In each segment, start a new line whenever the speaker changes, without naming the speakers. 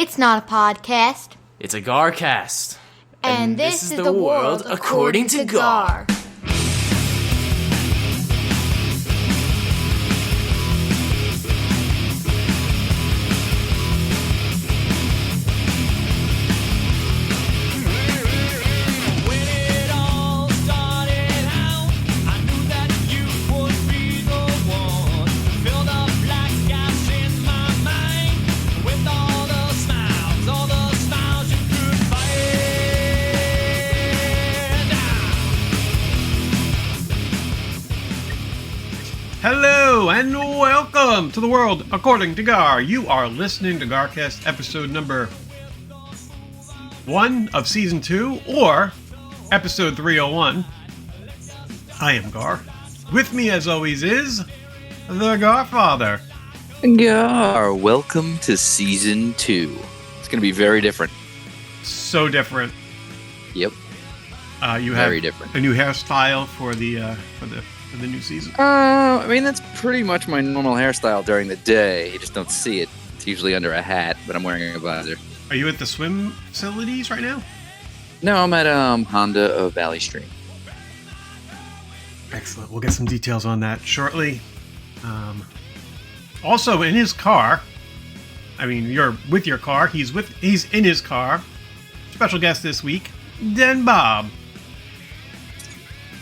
It's not a podcast.
It's a GarCast.
And this is the world according to Gar.
Hello and welcome to the world according to Gar. You are listening to GarCast episode number 1 of season 2 or episode 301. I am Gar. With me as always is the GarFather.
Gar, welcome to season 2. It's going to be very different.
So different.
Yep.
You
very
have
different.
A new hairstyle for the new season.
I mean, that's pretty much my normal hairstyle during the day. You just don't see it. It's usually under a hat, but I'm wearing a visor.
Are you at the swim facilities right now?
No, I'm at Honda of Valley Stream.
Excellent. We'll get some details on that shortly. Also, in his car, I mean, you're with your car. He's in his car. Special guest this week, DenBob.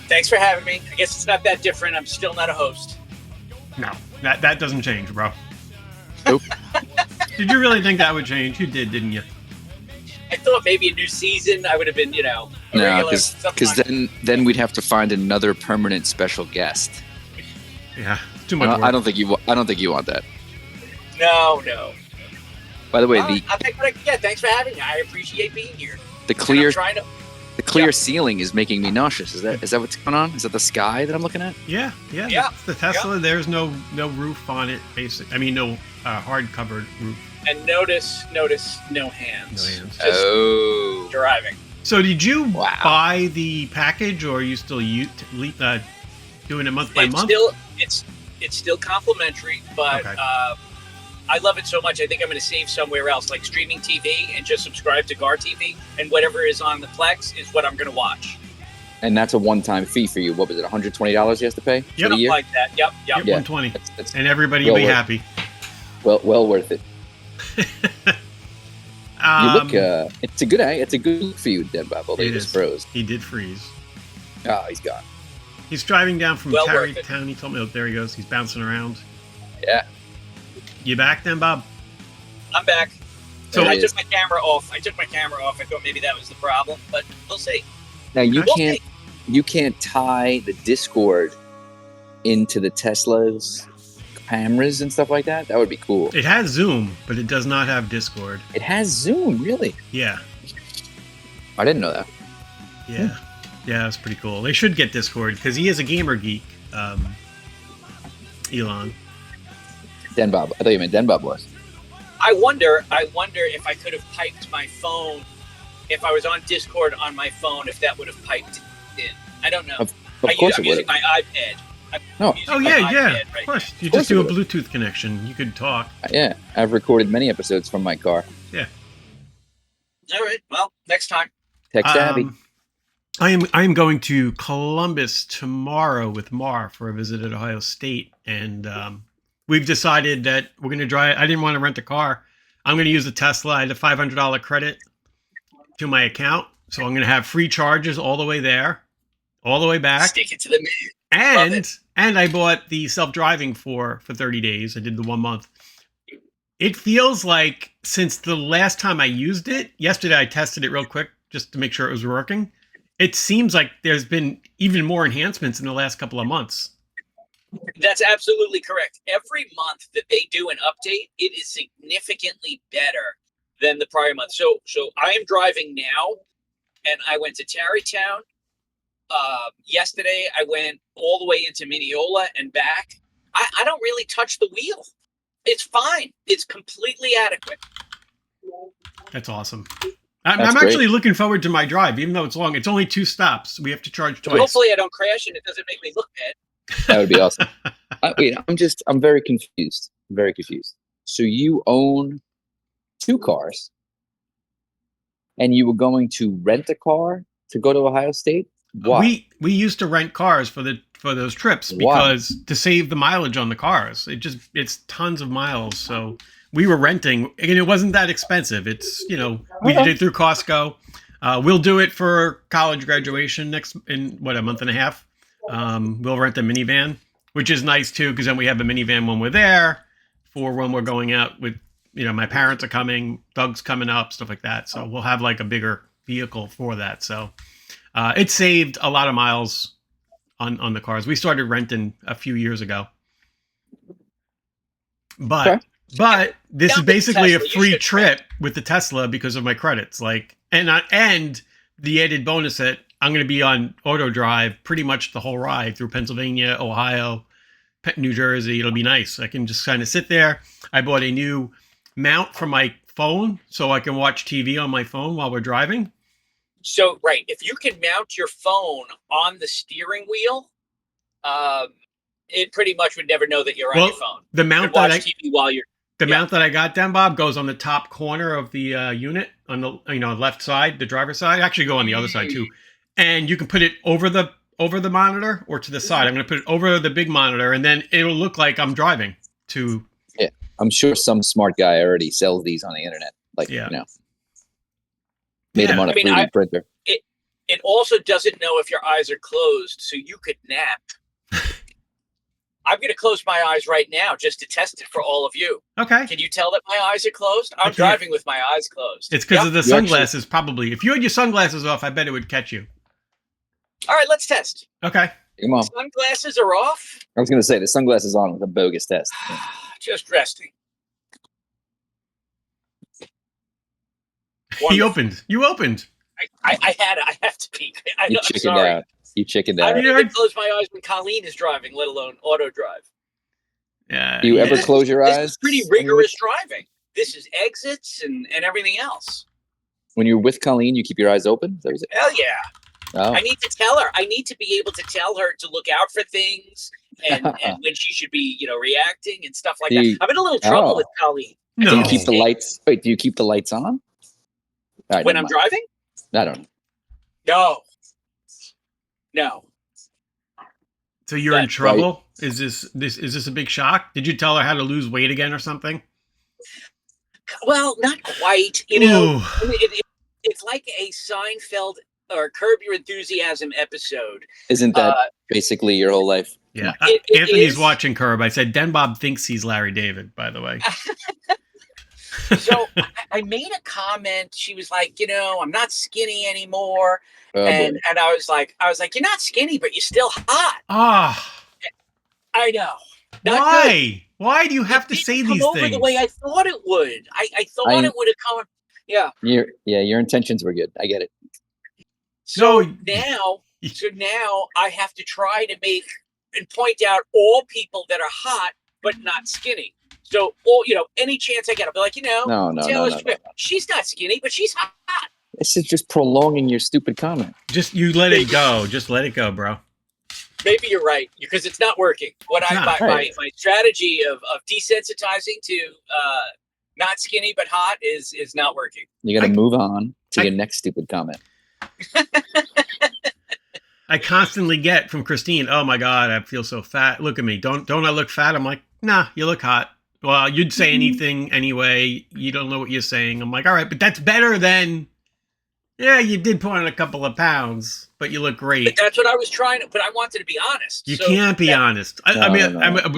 Thanks for having me. I guess it's not that different. I'm still not a host.
No, that doesn't change, bro.
Nope.
Did you really think that would change? You did, didn't you?
I thought maybe a new season I would have been,
No,
regular.
because then we'd have to find another permanent special guest.
Yeah, too much work.
I don't think you want that.
No.
By the way,
I'll take what I can get. Thanks for having me. I appreciate being here.
the clear
Yep.
ceiling is making me nauseous. Is that what's going on? Is that the sky that I'm looking at?
Yeah. It's the Tesla. There's no roof on it. No hard covered roof.
And notice, no hands.
No hands.
Just driving.
So did you
Wow.
buy the package, or are you still doing it month by month?
It's still complimentary, but
Okay.
I love it so much. I think I'm going to save somewhere else, like streaming TV, and just subscribe to Gar TV, and whatever is on the Plex is what I'm going to watch.
And that's a one-time fee for you. What was it, $120 you have to pay for the
Something
year?
like that. Yep.
Yep,
Yeah.
120,
That's
and everybody will be
well
happy.
well worth it. You look. It's a good look for you, DenBob. Although
It
you just
is.
froze.
He did freeze.
Oh, he's gone.
He's driving down from
Well worth it.
Tarrytown. He told me, oh, there he goes. He's bouncing around.
Yeah.
You back then, Bob?
I'm back.
So
I
it
took my camera off. I thought maybe that was the problem, but we'll see.
Now you
Okay.
can't tie the Discord into the Tesla's cameras and stuff like that. That would be cool.
it has Zoom, but it does not have Discord.
It has Zoom, really.
Yeah.
I didn't know that.
Yeah, that's pretty cool. They should get Discord because he is a gamer geek. Elon.
DenBob. I thought you meant DenBob was.
I wonder if I could have piped my phone, if I was on Discord on my phone, if that would have piped in. I don't know.
Of
I'm
course it
using
would.
my iPad.
No.
Oh
my
yeah,
iPad
of
right
course. You
Of course
just do a
it would.
Bluetooth connection. You could talk.
Yeah, I've recorded many episodes from my car.
now. All right. Well, next time.
Tech savvy.
I am going to Columbus tomorrow with Mar for a visit at Ohio State, and we've decided that we're going to drive. I didn't want to rent a car. I'm going to use a Tesla. I had a $500 credit to my account, so I'm going to have free charges all the way there, all the way back.
Stick it to the man.
And I bought the self-driving for 30 days. I did the 1 month. It feels like since the last time I used it, yesterday I tested it real quick just to make sure it was working. It seems like there's been even more enhancements in the last couple of months.
That's absolutely correct. Every month that they do an update, it is significantly better than the prior month. So I am driving now, and I went to Tarrytown. Yesterday, I went all the way into Mineola and back. I don't really touch the wheel. It's fine. It's completely adequate.
That's awesome.
That's
I'm
great.
actually looking forward to my drive, even though it's long. It's only 2 stops. We have to charge twice.
Hopefully, I don't crash and it doesn't make me look bad.
That would be awesome. Wait, I'm very confused. So you own 2 cars, and you were going to rent a car to go to Ohio State. Why?
We used to rent cars for those trips
Why?
because to save the mileage on the cars. It's tons of miles, so we were renting, and it wasn't that expensive. It's we did it through Costco. We'll do it for college graduation in a month and a half. We'll rent a minivan, which is nice too, because then we have a minivan when we're there, for when we're going out with my parents are coming, Doug's coming up, stuff like that. So we'll have like a bigger vehicle for that. So it saved a lot of miles on the cars. We started renting a few years ago, but this is basically a free trip with the Tesla because of my credits. And the added bonus that I'm going to be on auto drive pretty much the whole ride through Pennsylvania, Ohio, New Jersey. It'll be nice. I can just kind of sit there. I bought a new mount for my phone so I can watch TV on my phone while we're driving.
So, right, if you can mount your phone on the steering wheel, it pretty much would never know that you're on your phone.
The mount that
TV while you're
mount that I got, DenBob, goes on the top corner of the unit on the left side, the driver's side. Actually, go on the other side too, and you can put it over the monitor or to the side. I'm going to put it over the big monitor, and then it'll look like I'm driving to.
Yeah, I'm sure some smart guy already sells these on the internet. Made them on a 3D printer.
It also doesn't know if your eyes are closed, so you could nap. I'm going to close my eyes right now just to test it for all of you.
Okay.
Can you tell that my eyes are closed? I'm driving with my eyes closed.
It's because of the sunglasses, probably. If you had your sunglasses off, I bet it would catch you.
All right, let's test.
Okay.
Come on.
Sunglasses are off.
I was going to say the sunglasses on with a bogus test.
Just resting.
He opened. You opened.
I have to peek.
You chickened out. You chickened out.
I don't even close my eyes when Colleen is driving, let alone auto drive.
Yeah.
Do you ever close your eyes?
This is pretty rigorous driving. This is exits and everything else.
When you're with Colleen, you keep your eyes open?
Hell yeah.
Oh.
I need to tell her. I need to be able to tell her to look out for things and when she should be, reacting and stuff like that. I'm in a little trouble with Colleen.
No.
Do you keep the lights? Wait, do you keep the lights on? Right,
when I'm driving?
I don't know.
No.
So you're in trouble? Right. Is this a big shock? Did you tell her how to lose weight again or something?
Well, not quite. It's like a Seinfeld or Curb Your Enthusiasm episode.
Isn't that basically your whole life?
Yeah. Anthony's watching Curb. I said DenBob thinks he's Larry David, by the way.
So I made a comment. She was like, I'm not skinny anymore. And I was like, you're not skinny, but you're still hot.
Ah.
I know.
Why? Why do you have to say these things?
The way I thought it would. I thought it would have come. Yeah.
Your intentions were good. I get it.
So now I have to try to make and point out all people that are hot but not skinny. So, any chance I get, I'll be like,
no.
She's not skinny, but she's hot.
This is just prolonging your stupid comment.
Just you let it go. Just let it go, bro.
Maybe you're right because it's not working. My strategy of desensitizing to not skinny but hot is not working.
You got to move on to your next stupid comment.
I constantly get from Christine, "Oh my God, I feel so fat. Look at me. Don't I look fat?" I'm like, "Nah, you look hot." Well, you'd say anything anyway. You don't know what you're saying. I'm like, all right, but that's better than, you did put on a couple of pounds, but you look great.
But that's what I was trying to, but I wanted to be honest.
You can't be honest. You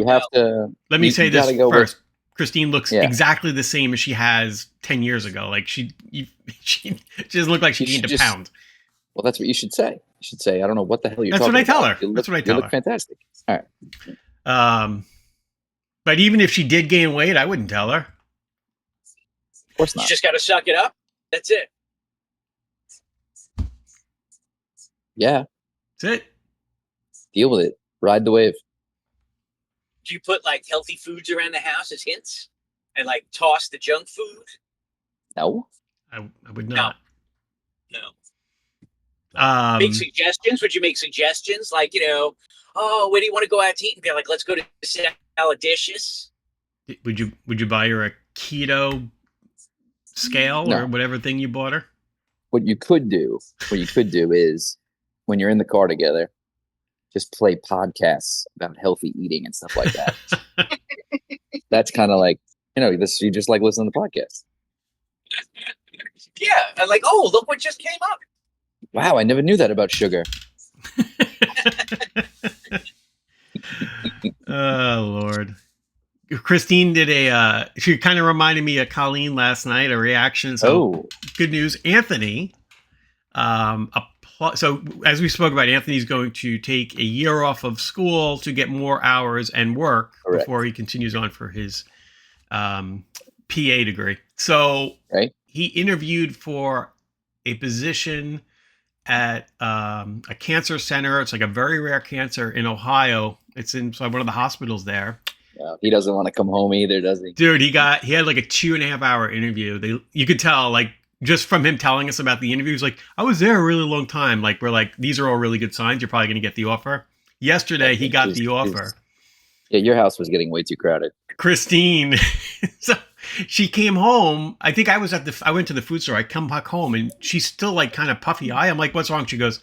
have to. Let me say this first. Christine looks exactly the same as she has 10 years ago. Like she doesn't look like she gained a pound.
Well, that's what you should say. You should say, I don't know what the hell you're talking about.
That's what I tell her. That's what I tell her.
You look fantastic. All right.
But even if she did gain weight, I wouldn't tell her.
Of course not.
You just got to suck it up. That's it.
Yeah.
That's it.
Deal with it. Ride the wave.
Do you put like healthy foods around the house as hints and like toss the junk food?
No.
I would not.
No. Make suggestions. Would you make suggestions like, where do you want to go out to eat? And be like, let's go to Salad Dishes.
Would you buy her a keto scale
No.
or whatever thing you bought her?
What you could do is when you're in the car together, just play podcasts about healthy eating and stuff like that. That's kind of like, this, you just like listening to podcasts.
Yeah, I'm like, oh, look what just came up.
Wow, I never knew that about sugar.
Oh, Lord. Christine did she kind of reminded me of Colleen last night, a reaction. So good news. Anthony, so as we spoke about, Anthony's going to take a year off of school to get more hours and work before he continues on for his PA degree. So he interviewed for a position at a cancer center. It's like a very rare cancer in Ohio. It's in one of the hospitals there.
Yeah, he doesn't want to come home either, does he?
Dude, he had like a 2.5 hour interview. You could tell, like, just from him telling us about the interview, he's like, I was there a really long time. Like, we're like, these are all really good signs. You're probably going to get the offer. Yesterday, he got the offer.
Yeah, your house was getting way too crowded.
Christine, so she came home. I think I went to the food store. I come back home and she's still like kind of puffy eye. I'm like, what's wrong? She goes,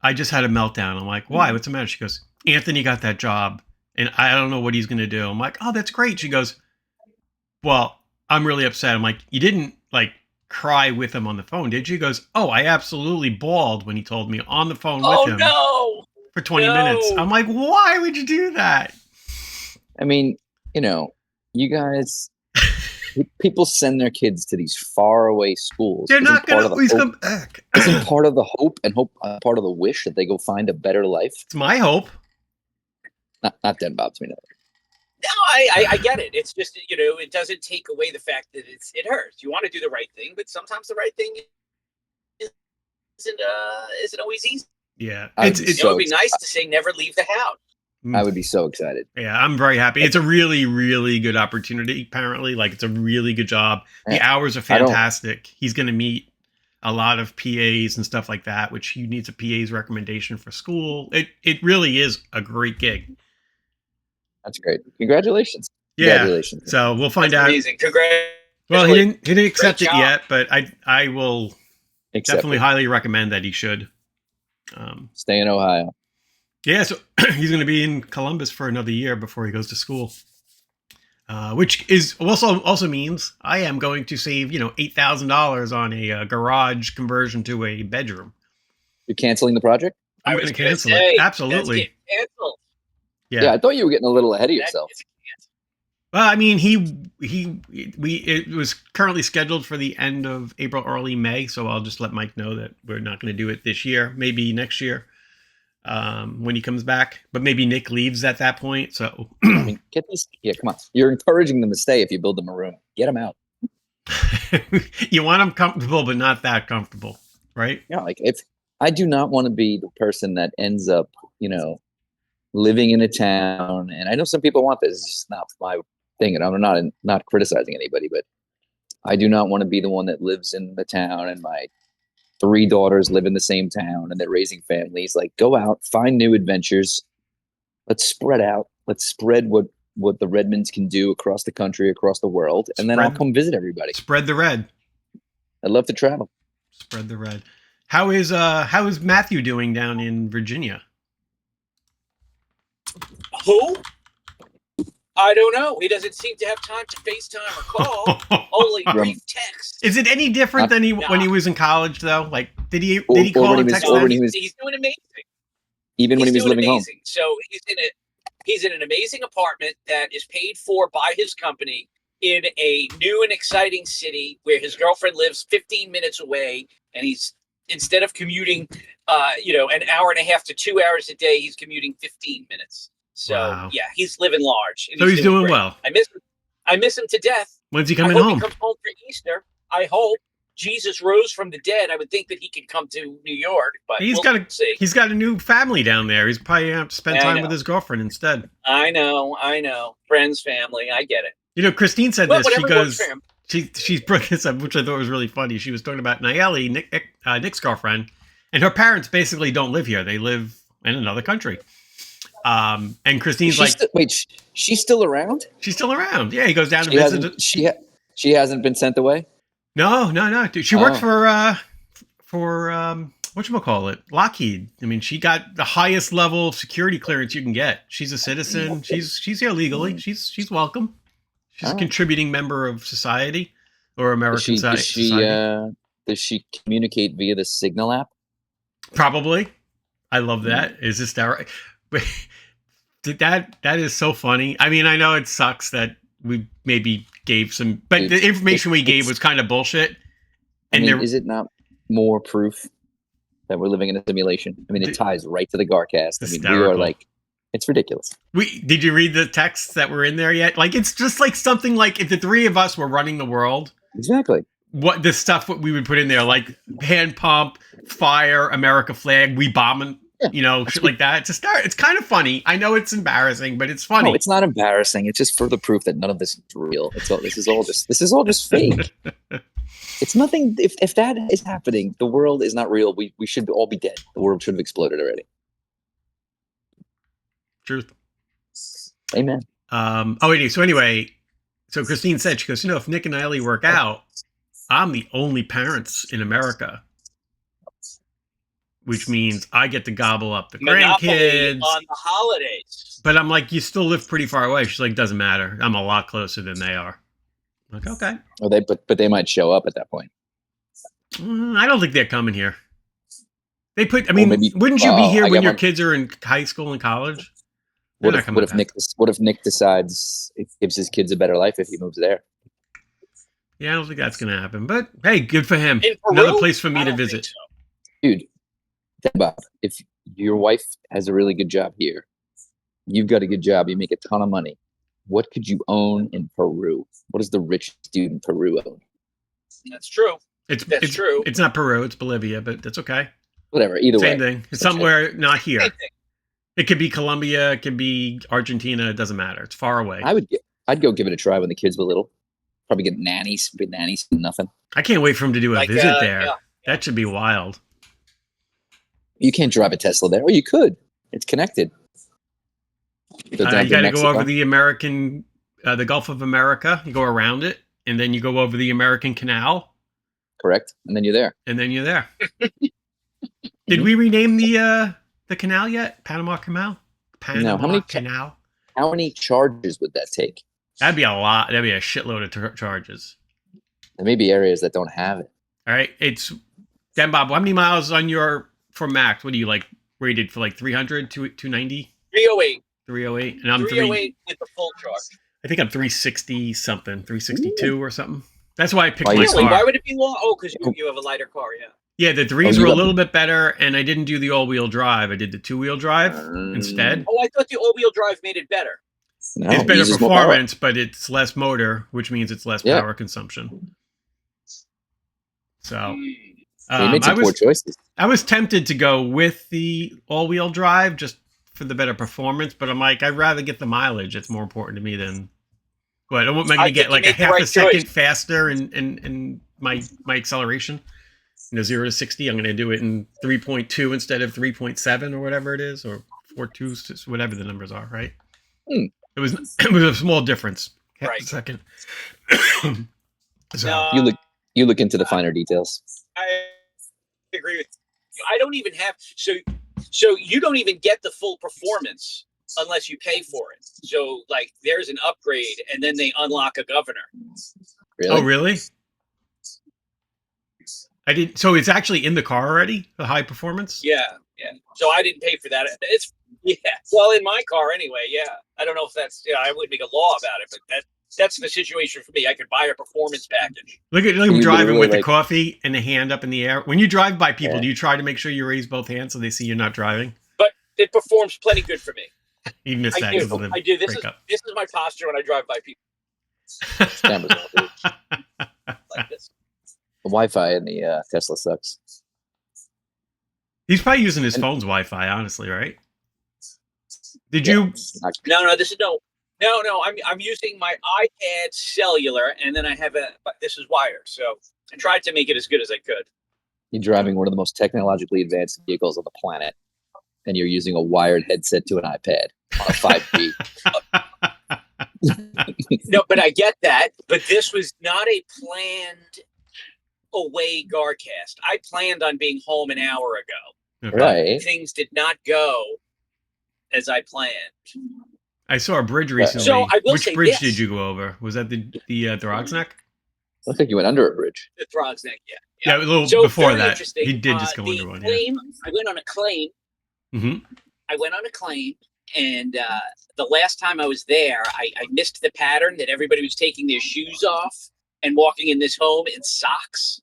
I just had a meltdown. I'm like, why? What's the matter? She goes, Anthony got that job and I don't know what he's going to do. I'm like, oh, that's great. She goes, well, I'm really upset. I'm like, you didn't like cry with him on the phone, did you? He goes, oh, I absolutely bawled when he told me on the phone with him for 20 minutes. I'm like, why would you do that?
I mean, you guys, people send their kids to these faraway schools.
They're not going to always come back.
Isn't part of the hope and part of the wish that they go find a better life?
It's my hope.
Not DenBob's, we know.
No, I get it. It's just, it doesn't take away the fact that it hurts. You want to do the right thing, but sometimes the right thing isn't always easy.
Yeah.
It would be nice to say never leave the house.
I would be so excited.
Yeah, I'm very happy. It's a really, really good opportunity, apparently. Like, it's a really good job. The hours are fantastic. He's going to meet a lot of PAs and stuff like that, which he needs a PA's recommendation for school. It really is a great gig.
That's great. Congratulations.
Yeah.
Congratulations.
So we'll find out.
Amazing. Congratulations.
Well, he didn't accept it yet, but I will definitely highly recommend that he should.
Stay in Ohio.
Yeah, so he's going to be in Columbus for another year before he goes to school, which is also means I am going to save $8,000 on a garage conversion to a bedroom.
You're canceling the project?
I'm going to cancel it. Absolutely.
Yeah, I thought you were getting a little ahead of yourself.
Well, I mean, it was currently scheduled for the end of April, early May, so I'll just let Mike know that we're not going to do it this year, maybe next year. When he comes back, but maybe Nick leaves at that point. So
I mean, get these. Yeah, come on. You're encouraging them to stay if you build them a room. Get them out.
You want them comfortable, but not that comfortable, right?
Yeah, like if I do not want to be the person that ends up, living in a town. And I know some people want this. It's just not my thing, and I'm not criticizing anybody, but I do not want to be the one that lives in the town and my 3 daughters live in the same town and they're raising families. Like, go out, find new adventures. Let's spread out. Let's spread what the Redmonds can do across the country, across the world. And then I'll come visit everybody.
Spread the red.
I'd love to travel.
Spread the red. How is Matthew doing down in Virginia?
Who? I don't know. He doesn't seem to have time to FaceTime or call. Only brief text.
Is it any different than when he was in college, though? Like, did he call and text?
He's doing amazing.
Even when he was living home.
So he's in an amazing apartment that is paid for by his company in a new and exciting city where his girlfriend lives 15 minutes away, and he's, instead of commuting, an hour and a half to 2 hours a day, he's commuting 15 minutes. So yeah, he's living large.
So he's doing well.
I miss him to death.
When's he coming home?
He comes home for Easter. I hope Jesus rose from the dead. I would think that he could come to New York, but he's
got a new family down there. He's probably gonna have to spend time with his girlfriend instead.
I know. Friends, family. I get it.
Christine said this. She goes, she brought this up, which I thought was really funny. She was talking about Nayeli, Nick's girlfriend, and her parents basically don't live here. They live in another country. And Christine's
she's still around?
She's still around. Yeah, he goes down to visit.
She hasn't been sent away?
No. Dude, she works for whatchamacallit, Lockheed. I mean, she got the highest level of security clearance you can get. She's a citizen. She's here legally. She's welcome. She's a contributing member of society or American society.
Does she communicate via the Signal app?
Probably. I love that. Is this that right? That is so funny. I mean, I know it sucks that we maybe gave some, but the information we gave was kind of bullshit.
And is it not more proof that we're living in a simulation? I mean, it ties right to the GarCast. I mean, we are like, it's ridiculous.
Did you read the texts that were in there yet? Like, it's just like something like if the three of us were running the world.
Exactly.
What the stuff what we would put in there, like hand pump, fire, America flag, we bombing, shit like that. It's kind of funny. I know it's embarrassing, but it's funny.
No, it's not embarrassing. It's just further proof that none of this is real. This is all just fake. It's nothing. If that is happening, the world is not real. We should all be dead. The world should have exploded already.
Truth.
Amen.
So Christine said, she goes, if Nick and Ellie work out, I'm the only parents in America, which means I get to gobble up the grandkids
on the holidays.
But I'm like, you still live pretty far away. She's like, doesn't matter. I'm a lot closer than they are. I'm like, okay.
But they might show up at that point.
I don't think they're coming here. Wouldn't you be here when your kids are in high school and college?
What if Nick decides it gives his kids a better life if he moves there?
Yeah, I don't think that's going to happen. But hey, good for him. Another place for me to visit. So.
Dude, DenBob, if your wife has a really good job here, you've got a good job, you make a ton of money. What could you own in Peru? What does the richest dude in Peru own?
That's true.
It's true. It's not Peru, it's Bolivia, but that's okay.
Whatever, either way.
Same thing. It's somewhere not here. It could be Colombia, it could be Argentina, it doesn't matter. It's far away.
I'd go give it a try when the kids were little. Probably get nannies for nothing.
I can't wait for him to do a visit there. Yeah. That should be wild.
You can't drive a Tesla there. Oh, you could. It's connected.
You got to go over the Gulf of America. You go around it, and then you go over the American Canal.
Correct, and then you're there.
Did we rename the canal yet? Panama Canal?
No. How many charges would that take?
That'd be a lot. That'd be a shitload of charges.
There may be areas that don't have it.
All right. It's DenBob. How many miles on for max? What do you like rated for? Like 300, 290?
308.
308. And I'm
308 with the full charge.
I think I'm 360 something, 362 or something. That's why I picked my car.
Why would it be long? Oh, because you have a lighter car, yeah.
Yeah, the threes were a little bit better, and I didn't do the all-wheel drive. I did the two-wheel drive instead.
Oh, I thought the all-wheel drive made it better.
No, it's better performance, but it's less motor, which means it's less power consumption. So
they made some poor choices.
I was tempted to go with the all-wheel drive just for the better performance, but I'm like, I'd rather get the mileage. It's more important to me than what am I going to get like a half a second faster in my acceleration? 0 to 60. I'm going to do it in 3.2 instead of 3.7 or whatever it is, or 4.2, whatever the numbers are, right? It was a small difference. Half a second.
So you look into the finer details.
I agree with you. I don't even have so you don't even get the full performance unless you pay for it. So like there's an upgrade and then they unlock a governor.
Really?
Oh, really? I didn't. So it's actually in the car already, the high performance?
Yeah. So I didn't pay for that. Well, in my car anyway. Yeah. I don't know if that's. I wouldn't make a law about it, but that's the situation for me. I could buy a performance package.
Look at him driving with the coffee and the hand up in the air. When you drive by people, do you try to make sure you raise both hands so they see you're not driving?
But it performs plenty good for me.
You missed that.
I do. This is my posture when I drive by people.
Like this. The Wi-Fi in the Tesla sucks.
He's probably using his phone's Wi-Fi, honestly, right? Did you?
No. This is no. I'm using my iPad cellular, and then I have this is wired. So I tried to make it as good as I could.
You're driving one of the most technologically advanced vehicles on the planet, and you're using a wired headset to an iPad on a 5G.
No, but I get that. But this was not a planned away GarCast. I planned on being home an hour ago.
Okay.
Right.
Things did not go as I planned.
I saw a bridge recently.
So I will
Which
say
bridge
this.
did you go over? Was that the Throgs Neck?
Looks like you went under a bridge.
The Throg's Neck, yeah.
Yeah, a little
So
before
very
that.
interesting.
He did just go
the
under one. Yeah.
claim, I went on a claim.
Mm-hmm.
I went on a claim, and the last time I was there, I missed the pattern that everybody was taking their shoes off and walking in this home in socks.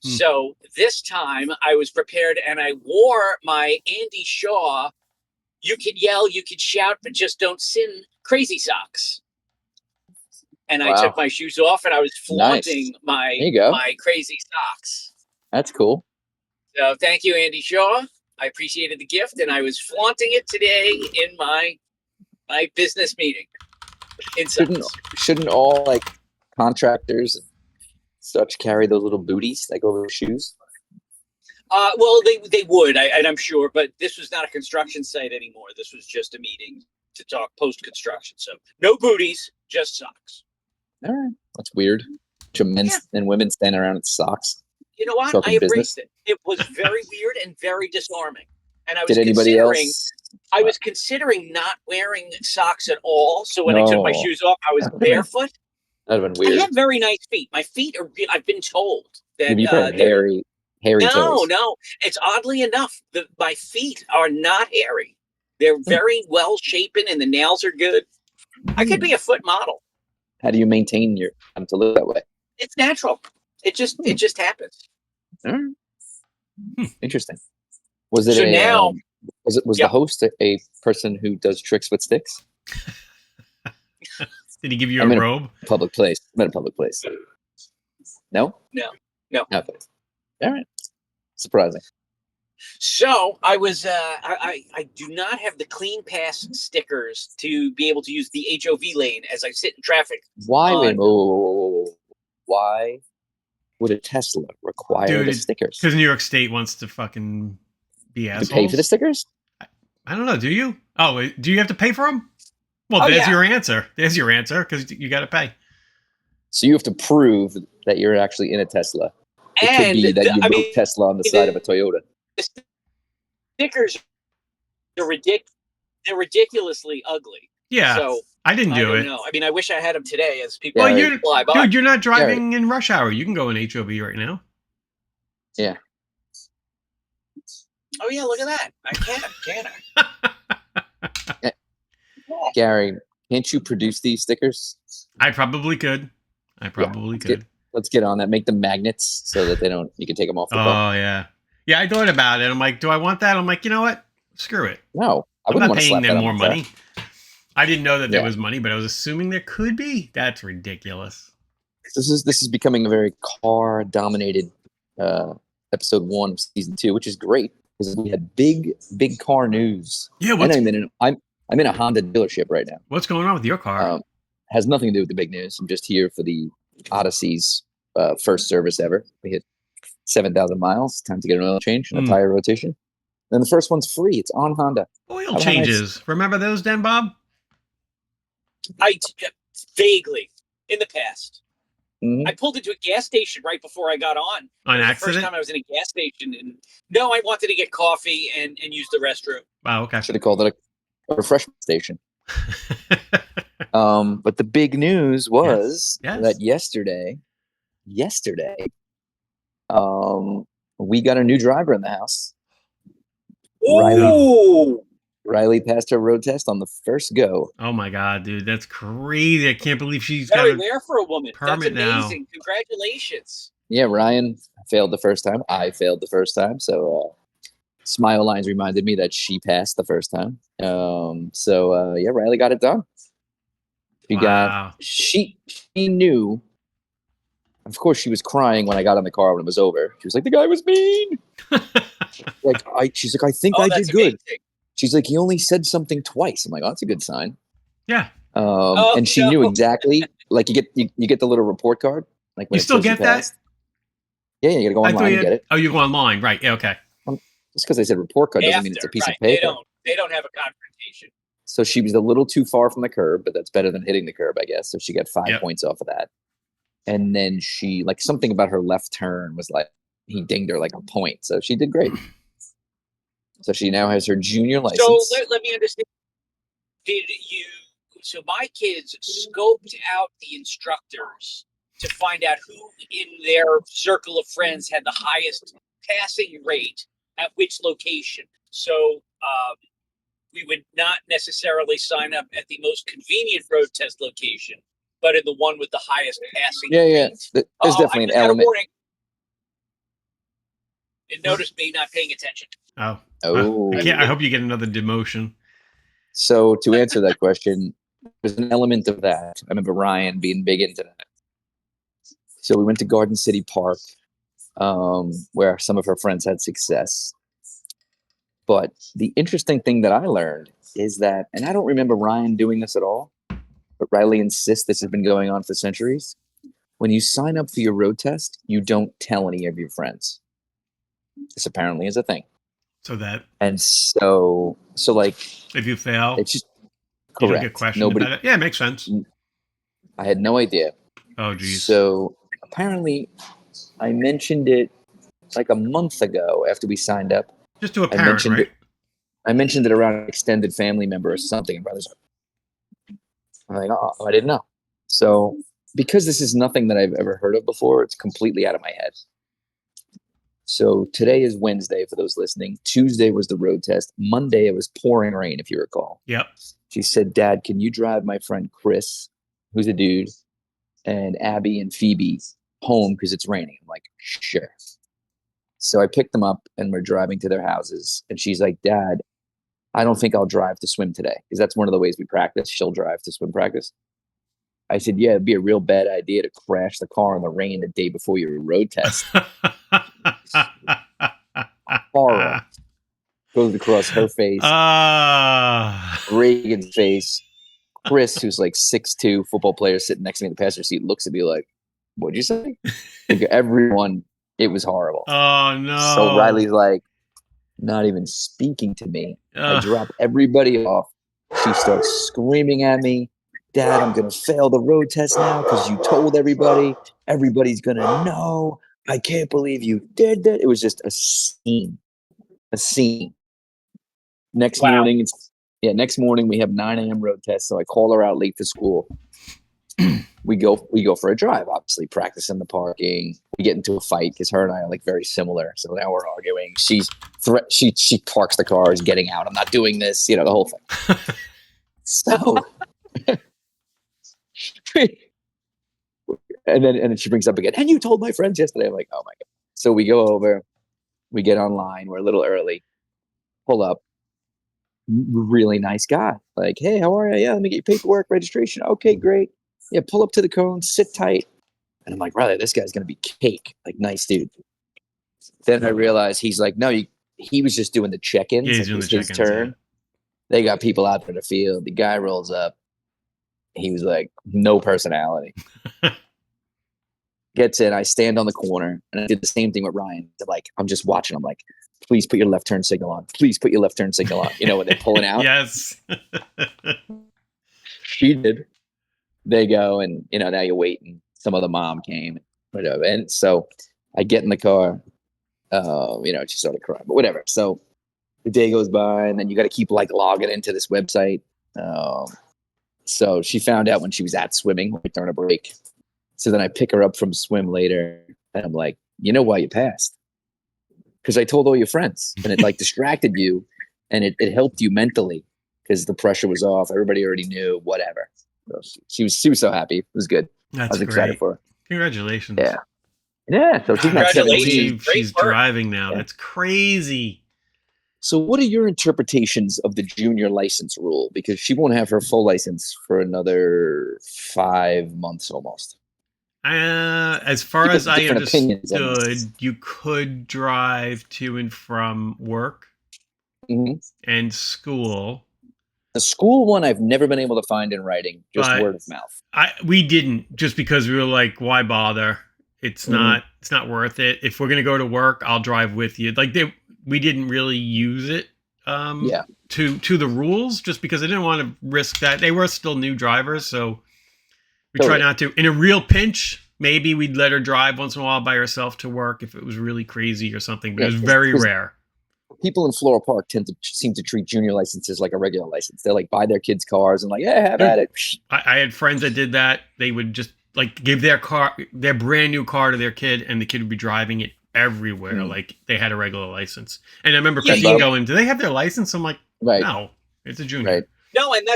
So this time I was prepared, and I wore my Andy Shaw, you can yell, you can shout, but just don't sin crazy socks. And I took my shoes off, and I was flaunting my crazy socks.
That's cool.
So thank you, Andy Shaw. I appreciated the gift, and I was flaunting it today in my business meeting.
Shouldn't all like contractors and such carry those little booties like over shoes?
Well, they would, and I'm sure, but this was not a construction site anymore. This was just a meeting to talk post-construction. So no booties, just socks.
All right, that's weird. Men and women standing around in socks.
You know what? I embraced it. It was very weird and very disarming. And I was I was considering not wearing socks at all. So when I took my shoes off, I was barefoot.
That'd have been weird.
I have very nice feet. My feet are. I've been told that
you have hairy toes.
No. It's oddly enough that my feet are not hairy. They're very well shapen, and the nails are good. I could be a foot model.
How do you maintain them to look that way?
It's natural. It just happens.
Interesting. Was it was the host a person who does tricks with sticks?
Did he give you a robe?
Public place. I'm in a public place. No. Okay. All right. Surprising.
So I was. I do not have the Clean Pass stickers to be able to use the HOV lane as I sit in traffic.
Why? Why would a Tesla require the stickers?
Because New York State wants to fucking be assholes.
To pay for the stickers?
I don't know. Do you? Oh, do you have to pay for them? Well, there's your answer. There's your answer, because you got to pay.
So you have to prove that you're actually in a Tesla. It could be that you wrote Tesla on the side of a Toyota.
The stickers are they're ridiculously ugly.
Yeah.
So
I didn't do it.
No, I mean, I wish I had them today as people fly by.
Dude, you're not driving in rush hour. You can go in HOV right now.
Yeah.
Oh yeah, look at that. I can I?
Gary, can't you produce these stickers?
I probably could.
Let's get on that. Make them magnets so that you can take them off the car.
Oh yeah. Yeah, I thought about it. I'm like, do I want that? I'm like, you know what? Screw it.
No,
I'm not paying them more money. I didn't know that there was money, but I was assuming there could be. That's ridiculous.
This is becoming a very car-dominated episode 1 of season 2, which is great because we had big car news.
Yeah,
I'm in a Honda dealership right now.
What's going on with your car?
Has nothing to do with the big news. I'm just here for the Odyssey's first service ever. We hit 7,000 miles. Time to get an oil change and a tire rotation. Then the first one's free. It's on Honda.
Oil changes. Remember those, DenBob?
I vaguely in the past.
Mm-hmm.
I pulled into a gas station right before I got on.
On accident?
The first time I was in a gas station, and I wanted to get coffee and use the restroom.
Wow, okay.
Should have called it a refreshment station. But the big news was that yesterday, we got a new driver in the house. Riley passed her road test on the first go.
Oh my god, dude, that's crazy! I can't believe she's
very rare for a woman.
Permit
that's amazing.
Now.
Congratulations.
Yeah, Ryan failed the first time. I failed the first time. So Smile Lines reminded me that she passed the first time. Riley got it done. She knew. Of course, she was crying when I got in the car when it was over. She was like, "The guy was mean." She's like, "I think I did good."
Amazing.
She's like, "He only said something twice." I'm like, "Oh, that's a good sign."
Yeah.
And she knew exactly. Like you get the little report card. Like when
you still get that?
Yeah, you gotta go online and get it.
Oh, you go online, right? Yeah, okay.
Just because I said report card doesn't mean it's a piece of paper.
They don't have a confrontation.
So she was a little too far from the curb, but that's better than hitting the curb, I guess. So she got 5 points off of that. And then she, like, something about her left turn was like, he dinged her like a point. So she did great. So she now has her junior license.
So let me understand. Did you? So my kids scoped out the instructors to find out who in their circle of friends had the highest passing rate at which location. So we would not necessarily sign up at the most convenient road test location, but in the one with the highest passing rate.
There's definitely an element.
And notice me not paying attention.
Oh.
I hope you get another demotion.
So to answer that question, there's an element of that. I remember Ryan being big into that. So we went to Garden City Park, where some of her friends had success. But the interesting thing that I learned is that, and I don't remember Ryan doing this at all, but Riley insists this has been going on for centuries. When you sign up for your road test, you don't tell any of your friends. This apparently is a thing.
So
like,
if you fail,
it's just
you
correct.
don't get questioned about it. Yeah, it makes sense.
I had no idea.
Oh, geez.
So apparently, I mentioned it like a month ago after we signed up.
Just to a parent, right?
I mentioned it around an extended family member or something. And brothers, I'm like, oh, I didn't know. So because this is nothing that I've ever heard of before, it's completely out of my head. So today is Wednesday for those listening. Tuesday was the road test. Monday, it was pouring rain, if you recall.
Yep.
She said, Dad, can you drive my friend Chris, who's a dude, and Abby and Phoebe home because it's raining? I'm like, sure. So I picked them up and we're driving to their houses. And she's like, Dad, I don't think I'll drive to swim today because that's one of the ways we practice. She'll drive to swim practice. I said, yeah, it'd be a real bad idea to crash the car in the rain the day before your road test. Horror goes across her face, Reagan's face. Chris, who's like 6'2", football player sitting next to me in the passenger seat, looks at me like, what'd you say? Like, everyone, it was horrible.
Oh, no.
So Riley's like, not even speaking to me. I drop everybody off. She starts screaming at me, Dad, I'm going to fail the road test now because you told everybody. Everybody's going to know. I can't believe you did that. It was just a scene. Next morning, we have 9 a.m. road test. So I call her out late for school. We go for a drive, obviously practicing the parking. We get into a fight because her and I are like very similar. So now we're arguing. She parks the car, is getting out. I'm not doing this, the whole thing. So, and then she brings up again, and you told my friends yesterday. I'm like, oh my God. So we go over, we get online. We're a little early. Pull up. Really nice guy. Like, hey, how are you? Yeah, let me get your paperwork, registration. Okay, great. Yeah, pull up to the cone, sit tight. And I'm like, Riley, this guy's going to be cake. Like, nice dude. Then I realized he's like, no, he was just doing the check-ins.
Yeah, he's doing the check-ins,
his turn. Yeah. They got people out there in the field. The guy rolls up. He was like, no personality. Gets in. I stand on the corner. And I did the same thing with Ryan. Like, I'm just watching. I'm like, please put your left turn signal on. Please put your left turn signal on. When they're pulling out.
Yes.
She did. They go, and now you're waiting. Some other mom came, whatever. And so I get in the car. She started crying, but whatever. So the day goes by, and then you got to keep like logging into this website. So she found out when she was at swimming, like during a break. So then I pick her up from swim later, and I'm like, you know why you passed? Because I told all your friends, and it like distracted you, and it helped you mentally because the pressure was off. Everybody already knew, whatever. So she was so happy. It was good.
That's
I was excited for her.
Congratulations.
Yeah. So she's not 17.
She's driving now. Yeah. That's crazy.
So what are your interpretations of the junior license rule? Because she won't have her full license for another 5 months almost.
As far as I understood, you could drive to and from work and school.
The school one I've never been able to find in writing, just word of mouth.
We didn't, just because we were like, why bother? It's not worth it. If we're gonna go to work, I'll drive with you. Like we didn't really use it to the rules, just because I didn't want to risk that. They were still new drivers, so we try not to. In a real pinch, maybe we'd let her drive once in a while by herself to work if it was really crazy or something, but
Yeah,
it was very rare.
People in Floral Park seem to treat junior licenses like a regular license. They're like, buy their kids cars and like, yeah, have at it.
I had friends that did that. They would just like give their brand new car to their kid, and the kid would be driving it everywhere. Like they had a regular license. And I remember Christine going, do they have their license? I'm like, no, it's a junior.
Right.
No, and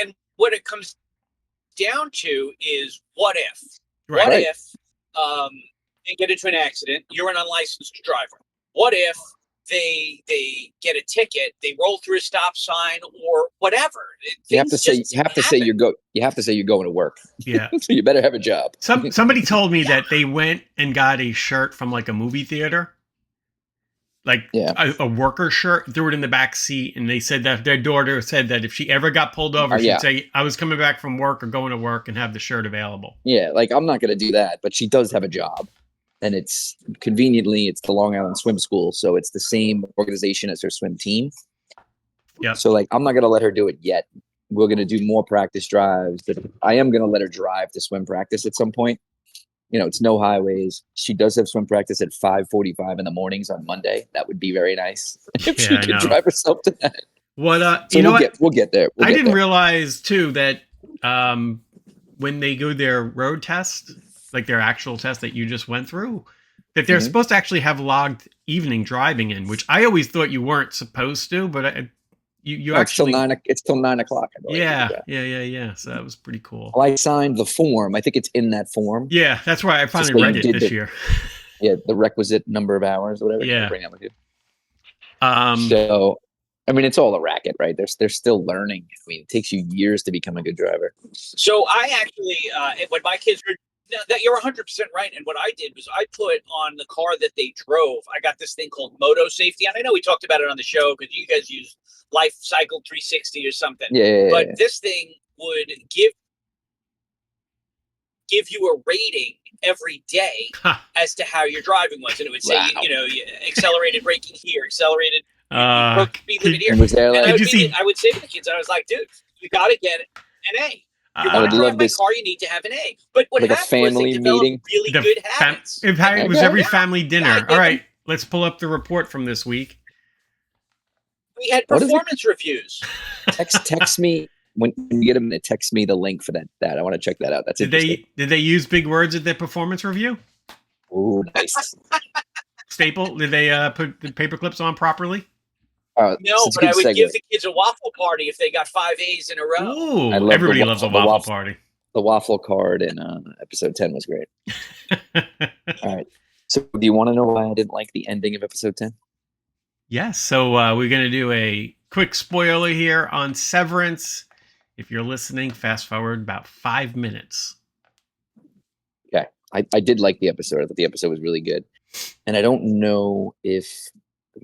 and what it comes down to is what if?
Right.
What if they get into an accident, you're an unlicensed driver? What if they get a ticket, they roll through a stop sign or whatever?
You have to say you're going to work.
Yeah.
So you better have a job.
Somebody told me that they went and got a shirt from like a movie theater. Like a worker shirt, threw it in the back seat, and they said that their daughter said that if she ever got pulled over, she'd say, I was coming back from work or going to work, and have the shirt available.
Yeah, like I'm not going to do that, but she does have a job. And it's the Long Island Swim School, so it's the same organization as her swim team.
Yeah.
So like I'm not going to let her do it yet. We're going to do more practice drives. But I am going to let her drive to swim practice at some point. It's no highways. She does have swim practice at 5:45 in the mornings on Monday. That would be very nice if she could drive herself to that.
What
so we'll get there. I
didn't realize too that when they go their road test, like their actual test that you just went through, that they're supposed to actually have logged evening driving in, which I always thought you weren't supposed to, but you actually
it's till 9 o'clock.
Yeah. So that was pretty cool.
Well, I signed the form. I think it's in that form.
Yeah, that's why I finally read it this year.
Yeah, the requisite number of hours, whatever.
Yeah.
Bring that with you. So, I mean, it's all a racket, right? They're still learning. I mean, it takes you years to become a good driver.
So I actually, when my kids were, that you're 100% right. And what I did was I put on the car that they drove, I got this thing called Moto Safety. And I know we talked about it on the show because you guys use Life Cycle 360 or something. But this thing would give you a rating every day as to how your driving was. And it would say, you accelerated braking here, accelerated speed limit here. I would say to the kids, I was like, dude, you got to get an A. You want to drive my car, you need to have an A. But what
like
happened was they developed really good habits.
It was every family dinner. All right, let's pull up the report from this week.
We had performance reviews.
Text me when you get them to text me the link for that. I want to check that out. That's interesting.
Did they use big words at their performance review?
Oh, nice.
Staple? Did they put the paper clips on properly?
No, but I would give the kids a waffle party if they got 5 A's in a row.
Ooh, everybody loves a waffle party.
The waffle card in episode 10 was great. All right. So do you want to know why I didn't like the ending of episode 10?
Yes. So we're going to do a quick spoiler here on Severance. If you're listening, fast forward about 5 minutes.
Okay. I did like the episode. I thought the episode was really good. And I don't know if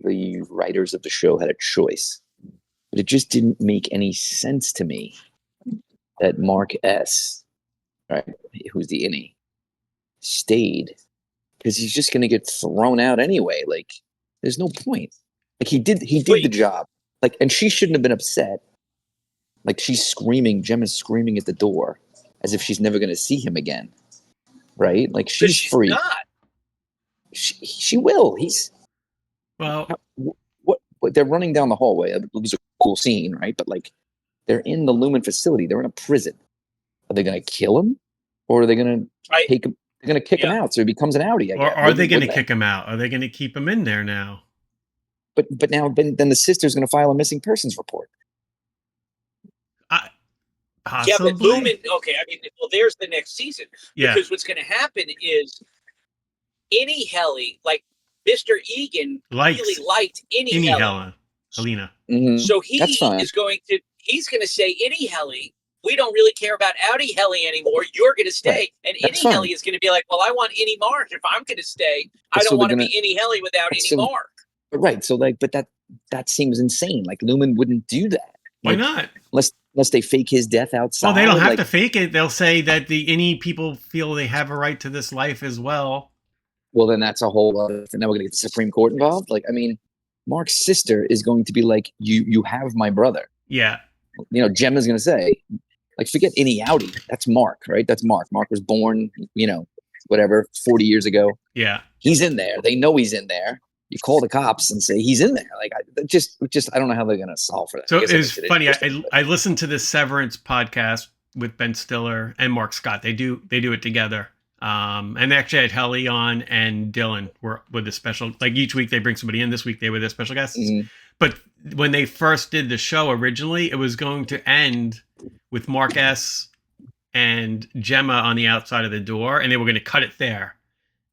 the writers of the show had a choice, but it just didn't make any sense to me that Mark S., right, who's the innie, stayed, because he's just going to get thrown out anyway. Like, there's no point. Like, he did the job. Like, and she shouldn't have been upset. Like, Gemma's screaming at the door as if she's never going to see him again, right? Like, she's free.
Not.
She will.
Well,
what they're running down the hallway. It was a cool scene, right? But like, they're in the Lumen facility. They're in a prison. Are they going to kill him, or are they going to take him? They're going to kick him out, so he becomes an outie.
Or are they going to kick him out? Are they going to keep him in there now?
But now, then the sister's going to file a missing persons report.
Possibly.
Yeah, but Lumen. Okay, I mean, well, there's the next season.
Yeah.
Because what's going to happen is Innie Helly, like Mr. Egan, really liked Innie
Helena.
Mm-hmm.
So he's going to say, Innie Helly, we don't really care about Outie Helly anymore. You're going to stay. Right. And Innie Helly is going to be like, well, I want Innie Mark. If I'm going to stay, I don't want to be Innie Helly without Innie Mark.
Right. So like, but that seems insane. Like Lumen wouldn't do that.
Why not?
Unless they fake his death outside.
Well, they don't have to fake it. They'll say that the Innie people feel they have a right to this life as well. Well,
then that's a whole other thing. Now we're going to get the Supreme Court involved. Like, I mean, Mark's sister is going to be like, you have my brother.
Yeah.
Gemma's going to say, like, forget Innie Outie. That's Mark, right? That's Mark. Mark was born, whatever 40 years ago.
Yeah.
He's in there. They know he's in there. You call the cops and say he's in there. Like I don't know how they're gonna solve for that.
So it's funny. I listened to this Severance podcast with Ben Stiller and Mark Scott. They do it together. And they actually had Helly on and Dylan were with a special. Like each week they bring somebody in. This week they were their special guests.
Mm-hmm.
But when they first did the show originally, it was going to end with Mark S. and Gemma on the outside of the door, and they were going to cut it there.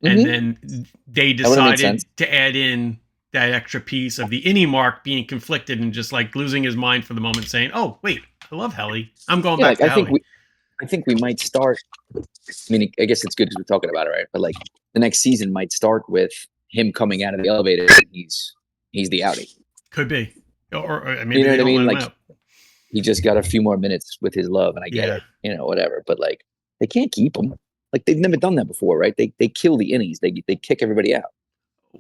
And then they decided to add in that extra piece of the innie Mark being conflicted and just like losing his mind for the moment, saying, "Oh, wait, I love Helly. I'm going back to Helly."
I think we might start. I mean, I guess it's good because we're talking about it, right? But like the next season might start with him coming out of the elevator. And he's the outie.
Could be, or I mean,
you know what I mean? Like he just got a few more minutes with his love, and I get it, whatever. But like they can't keep him. Like they've never done that before, right? They kill the innies. They kick everybody out.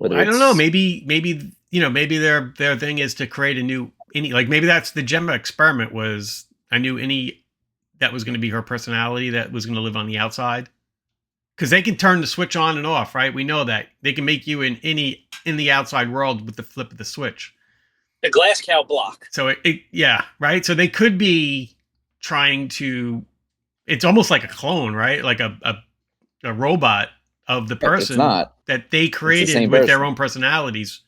I don't know. Maybe their thing is to create a new innie. Like maybe that's the Gemma experiment was a new innie that was going to be her personality that was going to live on the outside. Because they can turn the switch on and off, right? We know that they can make you an innie in the outside world with the flip of the switch.
The glass cow block.
So right. So they could be trying to. It's almost like a clone, right? Like a robot of the person that they created with their own personalities.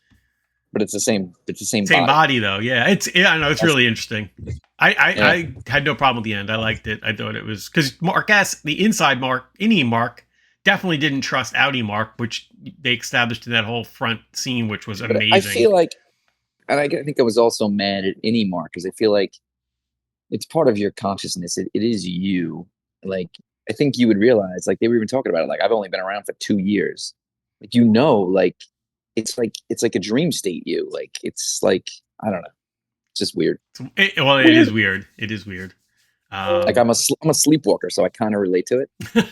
But it's the same. It's the same
body though. Yeah, I know it's really interesting. I had no problem with the end. I liked it. I thought it was because Mark S, the inside Mark, innie Mark, definitely didn't trust outie Mark, which they established in that whole front scene, which was amazing.
I feel like, and I think I was also mad at innie Mark because I feel like it's part of your consciousness. It is you. Like I think you would realize, like they were even talking about it. Like I've only been around for 2 years. Like like it's like a dream state. You like it's like I don't know. It's just weird.
It is weird. It is weird.
Like I'm a sleepwalker, so I kind of relate to it.
Do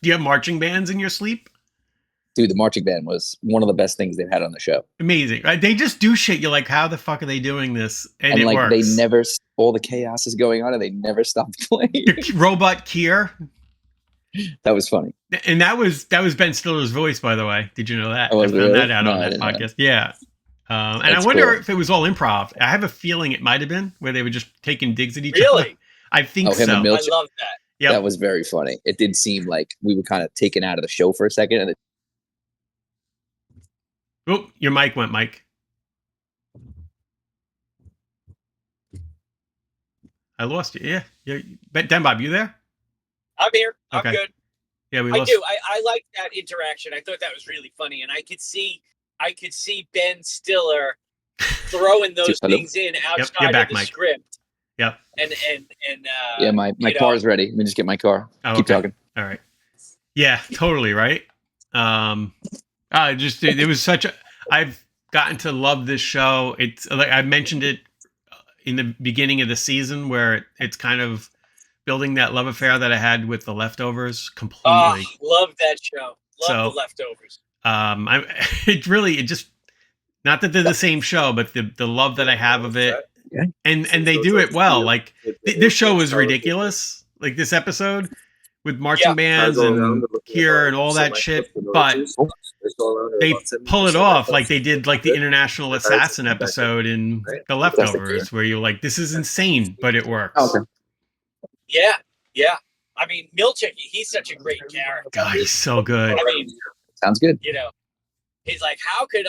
you have marching bands in your sleep?
Dude, the marching band was one of the best things they've had on the show.
Amazing. Right? They just do shit. You're like, how the fuck are they doing this? And it
like
works.
They never, all the chaos is going on and they never stopped playing.
Robot Kier.
That was funny.
And that was Ben Stiller's voice, by the way. Did you know that?
Oh,
I found
really?
that out on that podcast. Yeah. And I wonder if it was all improv. I have a feeling it might have been where they were just taking digs at each other.
Really?
I think so.
I love that.
Yeah,
that was very funny. It did seem like we were kind of taken out of the show for a second. And
oh, your mic went, Mike. I lost you. Yeah. DenBob, you there?
I'm here.
Okay.
I'm good.
Yeah,
I do. I like that interaction. I thought that was really funny, and I could see Ben Stiller throwing those things in outside
back,
of the
Mike.
script.
Yep.
And
my car is ready. Let me just get my car. Keep talking.
All right. Yeah, totally right. It was such a. I've gotten to love this show. It's like I mentioned it in the beginning of the season, where it's kind of building that love affair that I had with The Leftovers completely.
Love that show. Love The Leftovers.
It just not that they're the same show, but the love that I have of it.
Yeah.
And they do it well. Like this show was ridiculous. Like this episode with marching bands and Kier and all that shit, but they pull it off like they did like the International Assassin episode in The Leftovers, where you're like, this is insane, but it works.
Okay.
Yeah. I mean, Milchick, he's such a great character.
God, he's so good.
I mean,
sounds good.
He's like, how could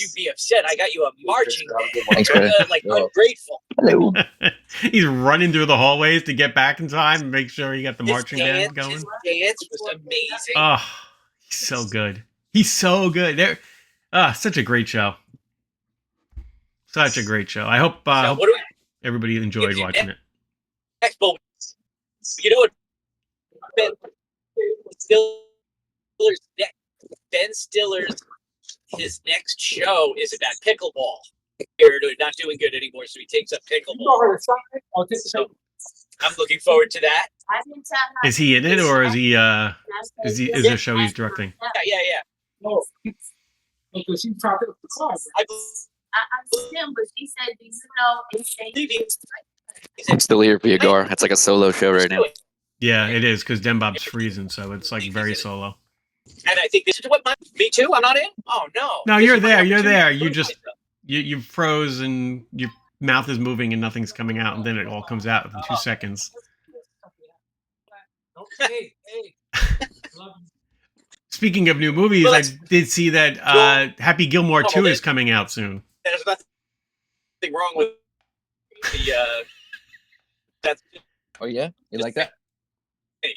you be upset? I got you a marching band.
Thanks, brother.
Like ungrateful.
Hello.
He's running through the hallways to get back in time and make sure you got the marching band going.
His dance was amazing.
Oh, he's so good. He's so good. Such a great show. Such a great show. I hope everybody enjoyed watching it.
Next moment, what? Ben Stiller's his next show is about pickleball. They're not doing good anymore, so he takes up pickleball. So I'm looking forward to that.
Is he in it, or is he? Is there a show he's directing?
Yeah.
No, because she talking to the car.
I
understand, but she said, "Do you know?"
believe
I'm still here for you, Gar. It's like a solo show right now.
Yeah, it is because DenBob's freezing, so it's like very solo.
And I think this is what me too. I'm not in. Oh no.
No,
This
you're
is my
there. You're there.
opportunity to
You
prove
just
myself.
you froze and your mouth is moving and nothing's coming out, and then it all comes out in 2 seconds.
Hey. Love you.
Speaking of new movies,
Well,
I
that's-
did see that Happy Gilmore
Oh,
2
well,
is coming out soon.
There's nothing wrong with the. That's
Oh yeah, you like that?
It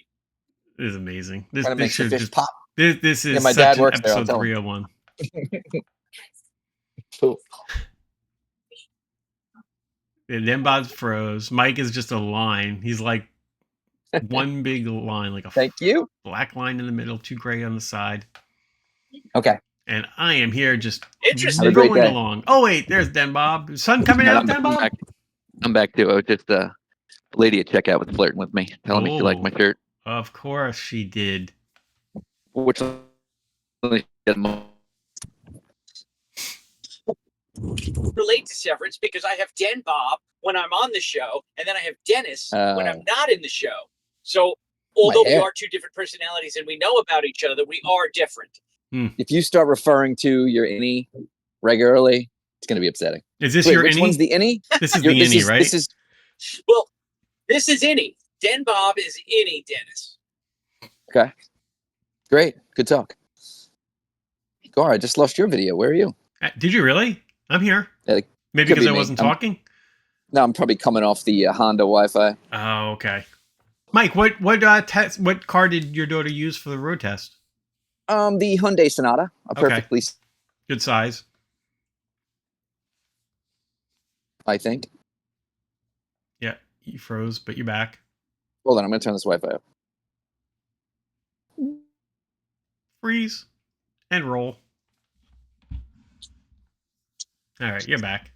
is amazing. This,
Kind of
this
makes the
should
fish
just
pop.
this is
Yeah, my
such
dad
an
works there, I'll
episode
tell him.
301.
Cool.
Yeah, DenBob froze. Mike is just a line. He's like one big line, like a
Thank you.
black line in the middle, 2 gray on the side.
Okay.
And I am here just
interesting.
Have a great
rolling
day.
along. Oh wait, there's DenBob. Sun coming out,
I'm
DenBob?
back. I'm back too. I was just a lady at checkout was flirting with me, telling me she liked my shirt.
Of course she did.
Which
Relate to Severance because I have DenBob when I'm on the show, and then I have Dennis when I'm not in the show. So although we
hair.
are two different personalities and we know about each other, we are different.
if you start referring to your innie regularly, it's going to be upsetting.
Is this
Wait,
your
which
innie?
one's the innie?
This is
Your-
the
this
innie,
is-
right?
This is
Well, this is Innie. DenBob is Innie Dennis.
great. Good talk. Gar, I just lost your video. Where are you?
Did you really? I'm here.
Yeah, like,
Maybe
could
because
be
I
me.
wasn't
I'm-
talking?
No, I'm probably coming off the Honda Wi-Fi.
Oh, okay. Mike, what car did your daughter use for the road test?
The Hyundai Sonata. A
Okay.
perfectly,
Good size.
I think.
Yeah, you froze, but you're back.
Hold on, I'm going to turn this Wi-Fi up.
Freeze and roll. All right, you're back.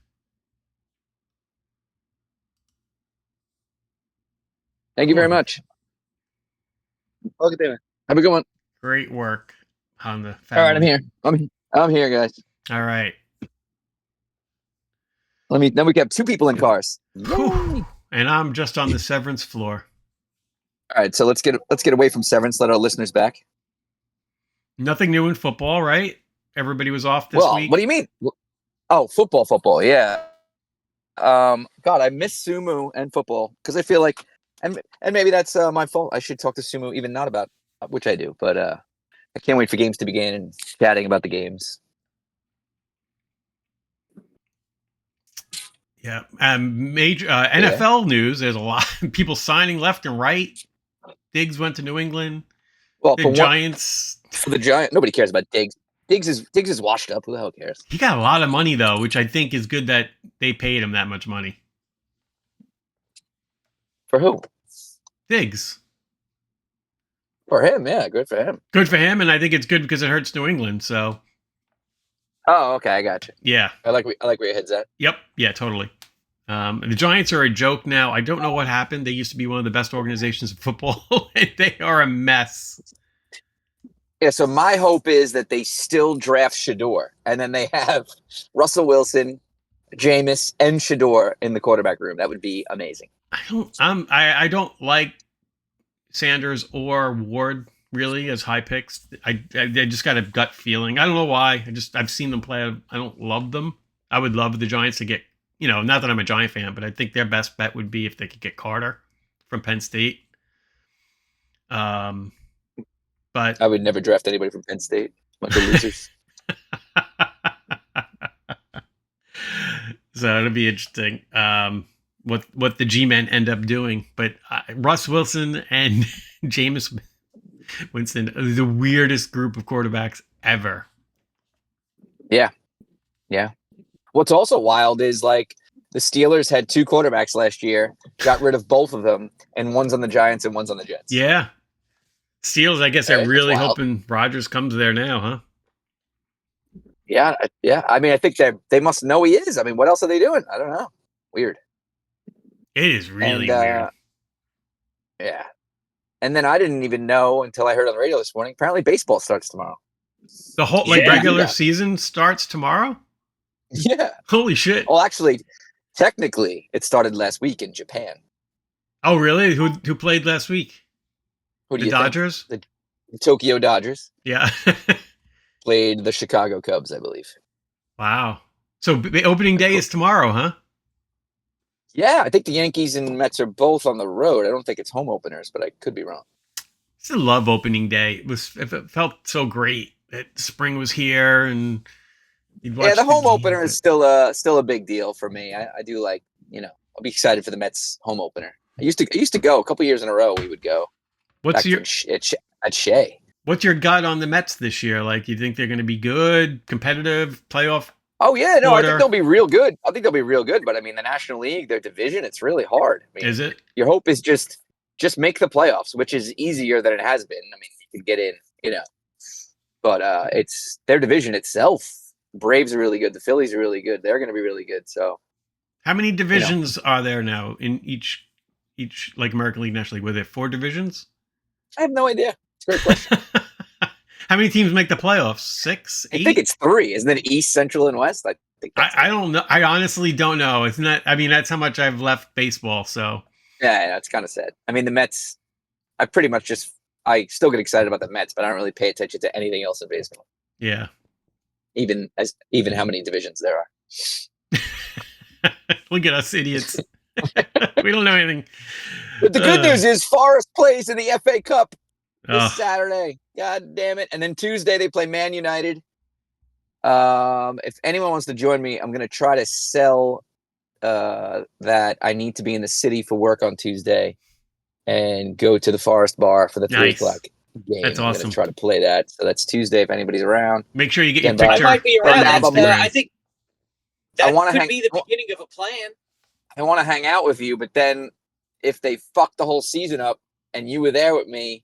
Thank you very much. Look at that. Have a good one.
Great work on the
All
family.
right, I'm here. I'm here, guys.
All right.
Then we got 2 people in cars.
Whew.
Yay.
And I'm just on the Severance floor.
All right, so let's get away from Severance. Let our listeners back.
Nothing new in football, right? Everybody was off this
Well,
week.
what do you mean? Oh, football. Yeah. God, I miss sumo and football because I feel like, and maybe that's my fault. I should talk to sumo even not about, which I do, but I can't wait for games to begin and chatting about the games.
Yeah. Major NFL news. There's a lot of people signing left and right. Diggs went to New England.
Well,
The
for
Giants.
the Giant, nobody cares about Diggs. Diggs is washed up. Who the hell cares?
He got a lot of money though, which I think is good that they paid him that much money.
For who?
Diggs.
For him, yeah, good for him.
Good for him, and I think it's good because it hurts New England. So
Oh, okay, I got you.
yeah.
I like where your head's at.
Yep. Yeah, totally. The Giants are a joke now. I don't know what happened. They used to be one of the best organizations in football, and they are a mess.
Yeah, so my hope is that they still draft Shador, and then they have Russell Wilson, Jameis, and Shador in the quarterback room. That would be amazing.
I don't like Sanders or Ward really as high picks. I just got a gut feeling. I don't know why. I've seen them play. I don't love them. I would love the Giants to get, not that I'm a Giant fan, but I think their best bet would be if they could get Carter from Penn State. But
I would never draft anybody from Penn State. Bunch of losers.
So it'll be interesting what the G-men end up doing. But Russ Wilson and Jameis Winston are the weirdest group of quarterbacks ever.
Yeah. What's also wild is like the Steelers had 2 quarterbacks last year, got rid of both of them, and one's on the Giants and one's on the Jets.
Yeah. Steelers, I guess they're
Right, that's
really
wild.
hoping Rodgers comes there now, huh?
Yeah. I mean, I think they must know he is. I mean, what else are they doing? I don't know. Weird.
It is really
And,
weird.
Yeah. And then I didn't even know until I heard on the radio this morning. Apparently, baseball starts tomorrow.
The whole
Yeah.
regular
Yeah.
season starts tomorrow?
Yeah.
Holy shit.
Well, actually, technically, it started last week in Japan.
Oh, really? Who played last week?
Who do
The
you
Dodgers?
think? The Tokyo Dodgers
Yeah.
played the Chicago Cubs, I believe.
Wow. So opening day is tomorrow, huh?
Yeah, I think the Yankees and Mets are both on the road. I don't think it's home openers, but I could be wrong.
I used to love opening day. It felt so great that spring was here and you'd watch
Yeah, the home
game,
opener is still a big deal for me. I do like, I'll be excited for the Mets home opener. I used to go a couple years in a row. We would go
What's
back
your
at Shea.
What's your gut on the Mets this year? Like, you think they're going to be good, competitive, playoff?
Oh yeah, no, I
Order.
think they'll be real good. But I mean, the National League, their division, it's really hard. I mean,
Is it?
your hope is just make the playoffs, which is easier than it has been. I mean, you can get in, but it's their division itself. Braves are really good. The Phillies are really good. They're going to be really good. So,
How many divisions are there now in each like American League, National League? Were there 4 divisions?
I have no idea. It's a great question.
How many teams make the playoffs? 6, 8?
I think it's 3. Isn't it East, Central, and West? I think
I don't know. I honestly don't know. It's not. I mean, that's how much I've left baseball. So
yeah, it's kind of sad. I mean, the Mets. I still get excited about the Mets, but I don't really pay attention to anything else in baseball.
yeah.
Even how many divisions there are.
Look at us idiots. We don't know anything.
But the good news is Forest plays in the FA Cup this
Ugh.
Saturday. God damn it! And then Tuesday they play Man United. If anyone wants to join me, I'm going to try to sell that I need to be in the city for work on Tuesday and go to the Forest Bar for the 3
Nice.
o'clock game.
That's
I'm
awesome.
going to try to play that. So that's Tuesday if anybody's around.
Make sure you get your
DenBob.
picture.
I might be around.
DenBob,
I think that
wanna
could
hang-
be the beginning of a plan.
I want to hang out with you, but then if they fuck the whole season up and you were there with me,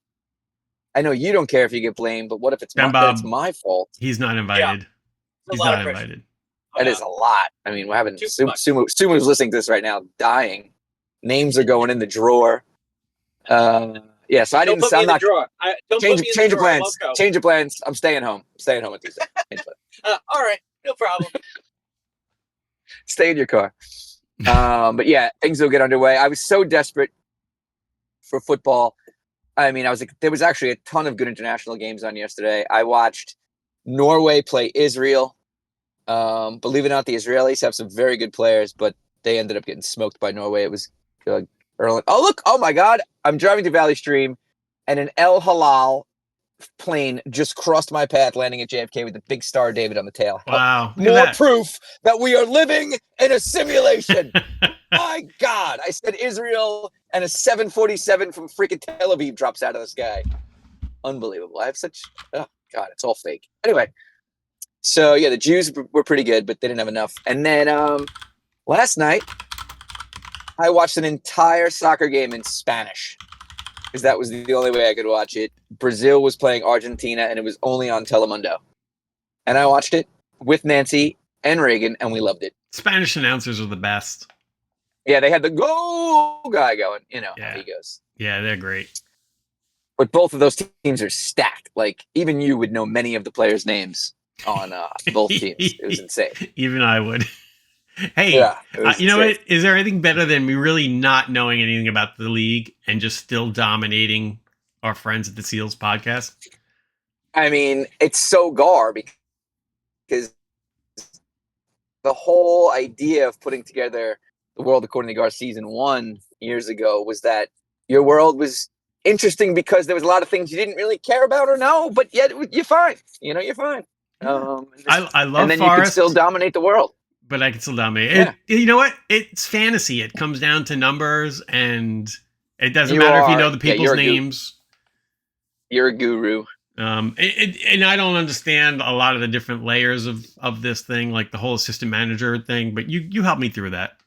I know you don't care if you get blamed, but what if it's
DenBob.
my fault?
He's not invited. He's
A lot
not
of pressure.
invited.
That is a lot. I mean, we're having
Too much.
Sumu's listening to this right now, dying. Names are going in the drawer. Yeah, so
Don't put me
I'm
in the
not
drawer. Don't put me in
change
the
of
drawer. I
plans.
won't go.
Change of plans. I'm staying home. Staying home on Tuesday.
All right, no problem.
Stay in your car. But yeah, things will get underway. I was so desperate for football. I mean, there was actually a ton of good international games on yesterday. I watched Norway play Israel. Believe it or not, the Israelis have some very good players, but they ended up getting smoked by Norway. It was early. Oh, look. Oh, my God. I'm driving to Valley Stream, and an El Halal plane just crossed my path, landing at JFK with the big Star of David on the tail.
Wow. Look
More
at
proof that we are living in a simulation.
that.
My God. I said Israel, and a 747 from freaking Tel Aviv drops out of the sky. Unbelievable. I have oh, God, it's all fake. Anyway, so yeah, the Jews were pretty good, but they didn't have enough. And then last night, I watched an entire soccer game in Spanish because that was the only way I could watch it. Brazil was playing Argentina, and it was only on Telemundo. And I watched it with Nancy and Reagan, and we loved it.
Spanish announcers are the best.
Yeah, they had the go guy going. How he goes.
Yeah, they're great.
But both of those teams are stacked. Like, even you would know many of the players' names on both teams. It was insane.
Even I would. Hey,
Yeah, it was
you know
insane.
what? Is there anything better than me really not knowing anything about the league and just still dominating our friends at the Seals podcast?
I mean, it's so Gar because the whole idea of putting together the World According to Gar season 1 years ago was that your world was interesting because there was a lot of things you didn't really care about or know, but yet you're fine. You're fine.
I love
and then
Forrest,
you can still dominate the world.
but I can still dominate.
Yeah.
You know what? It's fantasy. It comes down to numbers, and it doesn't
You
matter if you
are-
know the
yeah,
people's
you're a
names.
You're a guru.
And I don't understand a lot of the different layers of this thing, like the whole assistant manager thing, but you helped me through that.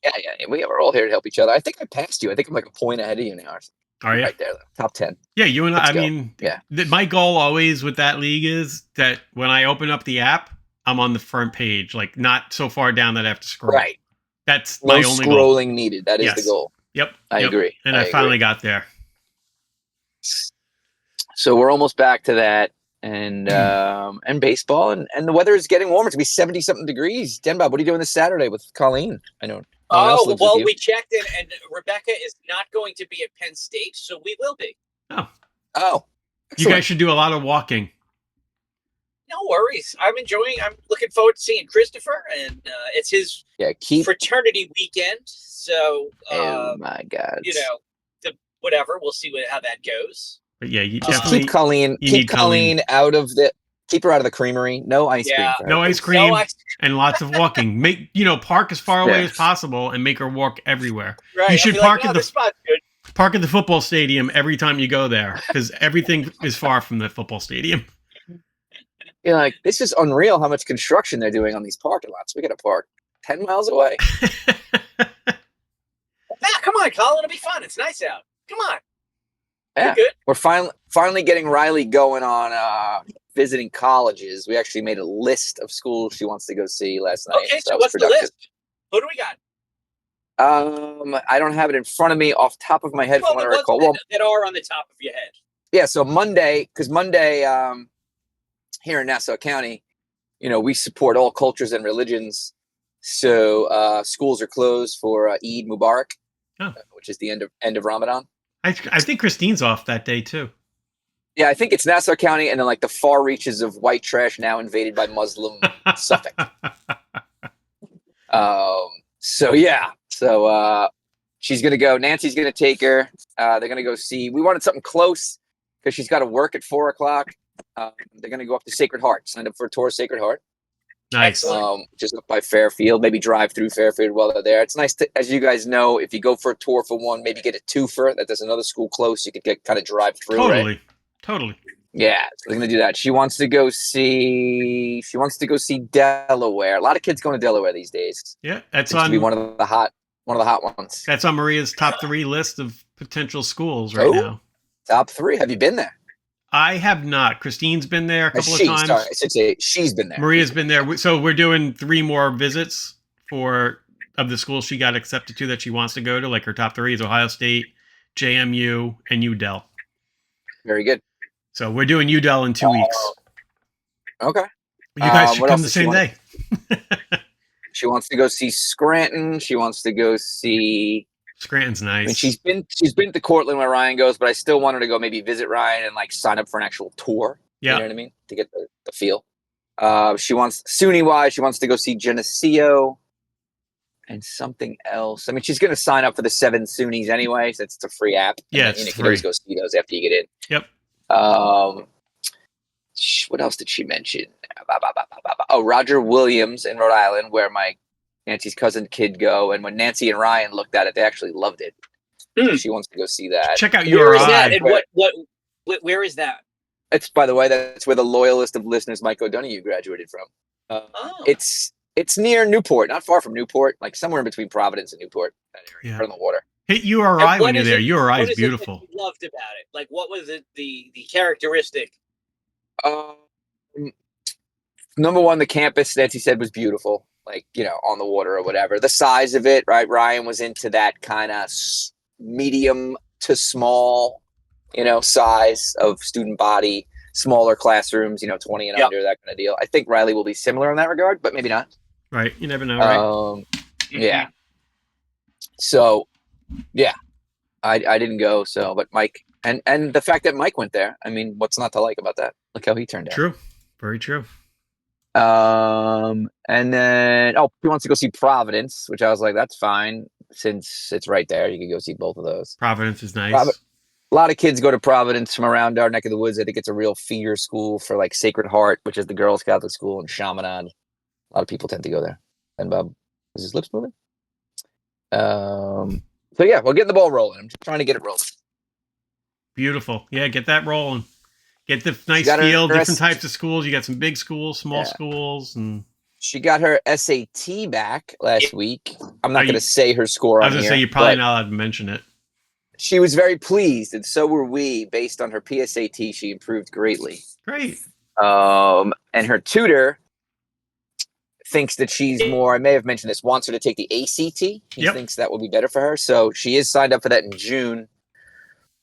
Yeah. We are all here to help each other. I think I passed you. I think I'm like a point ahead of you now.
Are you?
Right there, though. Top 10.
Yeah, you and
Let's
I
go.
mean,
Yeah.
my goal always with that league is that when I open up the app, I'm on the front page, like not so far down that I have to scroll.
Right.
That's
No
my only goal.
scrolling needed. That is
Yes.
the goal.
Yep.
I
yep.
agree.
And I
agree.
finally got there.
So we're almost back to that. and baseball, and the weather is getting warmer. It's gonna be 70-something degrees. DenBob, what are you doing this Saturday with Colleen? I know. no one else
Oh,
lives with
well,
you.
we checked in, and Rebecca is not going to be at Penn State, so we will be.
Oh,
Oh,
you
excellent.
guys should do a lot of walking.
No worries. I'm looking forward to seeing Christopher, and it's his fraternity weekend. So,
oh my God.
Whatever. We'll see how that goes.
But yeah, you
Just
definitely
keep Colleen. Keep Colleen out of the. Keep her out of the creamery. No ice cream. For her,
no ice
please.
cream
No ice-
and lots of walking. Park as far away as possible and make her walk everywhere.
Right.
You should park
this spot's good.
Park at the football stadium every time you go there because everything is far from the football stadium.
You're like, this is unreal how much construction they're doing on these parking lots. We got to park 10 miles away.
Come on, Colin. It'll be fun. It's nice out. Come on.
Yeah.
We're good.
We're finally getting Riley going on visiting colleges. We actually made a list of schools she wants to go see last night.
Okay, so what's the list? Who do we got?
I don't have it in front of me off the top of my head.
Well, the ones that are on the top of your head.
Yeah, so Monday, here in Nassau County, we support all cultures and religions. So schools are closed for Eid Mubarak, which is the end of Ramadan.
I think Christine's off that day too.
Yeah, I think it's Nassau County, and then like the far reaches of white trash now invaded by Muslim Suffolk. So she's gonna go. Nancy's gonna take her. They're gonna go see. We wanted something close because she's got to work at 4:00. They're gonna go up to Sacred Heart. Signed up for a tour of Sacred Heart.
Nice.
Just up by Fairfield. Maybe drive through Fairfield while they're there. It's nice to, as you guys know, if you go for a tour for one, maybe get a twofer. That there's another school close. You could kind of drive through.
Totally.
Yeah, so they're gonna do that. She wants to go see Delaware. A lot of kids going to Delaware these days.
Yeah, that's
to be one of the hot ones.
That's on Maria's top 3 list of potential schools right now.
Top 3. Have you been there?
I have not. Christine's been there a couple of times.
Sorry, I should say she's been there.
Maria's been there. So we're doing 3 more visits of the schools she got accepted to that she wants to go to. Like her top 3 is Ohio State, JMU, and UDEL.
Very good.
So we're doing UDEL in 2 weeks.
Okay.
You guys should come the same day.
She wants to go see Scranton. She wants to go see.
Scranton's nice.
I mean, she's been to Cortland where Ryan goes, but I still want her to go maybe visit Ryan and like sign up for an actual tour.
Yeah.
You know what I mean? To get the feel. She wants SUNY-wise. She wants to go see Geneseo and something else. I mean, she's going to sign up for the 7 SUNYs anyway, so it's a free app.
Yeah,
and, you can always go see those after you get in.
Yep.
What else did she mention? Oh, Roger Williams in Rhode Island, where Nancy's cousin kid go, and when Nancy and Ryan looked at it, they actually loved it. So she wants to go see that.
Check out
Where is that? And where is that?
It's, by the way, that's where the loyalist of listeners, Mike O'Donoghue, graduated from. It's near Newport, not far from Newport, like somewhere in between Providence and Newport, that area, right on the water.
Hit URI when you're there. URI is beautiful.
What you loved about it? Like, what was it? The characteristic?
Number one, the campus, Nancy said, was beautiful. Like, on the water or whatever. The size of it, right? Ryan was into that kind of medium to small, size of student body, smaller classrooms, 20 and under, that kind of deal. I think Riley will be similar in that regard, but maybe not.
Right. You never know, right?
Yeah. So, yeah, I didn't go. So, but Mike, and the fact that Mike went there, I mean, what's not to like about that? Look how he turned out.
True. Very true.
And then, he wants to go see Providence, which I was like, that's fine. Since it's right there, you can go see both of those.
Providence is nice.
A lot of kids go to Providence from around our neck of the woods. I think it's a real feeder school for like Sacred Heart, which is the girls' Catholic school in Chaminade. A lot of people tend to go there. And Bob, is his lips moving? So yeah, we're getting the ball rolling. I'm just trying to get it rolling.
Beautiful. Yeah, get that rolling. Get the nice feel, different types of schools. You got some big schools, small schools, and
she got her SAT back last week. I'm not going to say her score on here.
I was going to say, you're probably not allowed to mention it.
She was very pleased, and so were we. Based on her PSAT, she improved greatly.
Great.
And her tutor thinks that she's more, I may have mentioned this, wants her to take the ACT. He thinks that will be better for her. So she is signed up for that in June.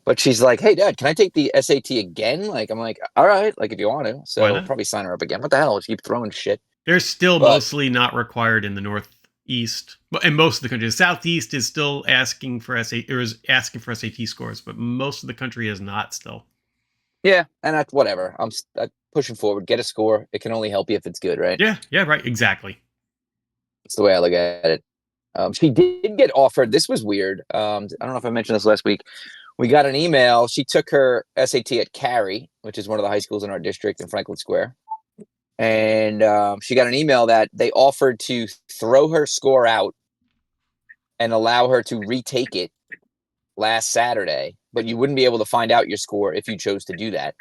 But she's like, "Hey, Dad, can I take the SAT again?" Like, I'm like, "All right, like if you want to."
Why
So
not?
probably sign her up again. What the hell? Just keep throwing shit.
They're still
But-
mostly not required in the Northeast, but in most of the country. The Southeast is still asking for SAT scores, but most of the country is not still.
Yeah, and that's whatever. I'm pushing forward. Get a score. It can only help you if it's good, right?
Yeah, right, exactly.
That's the way I look at it. She did get offered. This was weird. I don't know if I mentioned this last week. We got an email. She took her SAT at Cary, which is one of the high schools in our district in Franklin Square. And she got an email that they offered to throw her score out and allow her to retake it last Saturday, but you wouldn't be able to find out your score if you chose to do that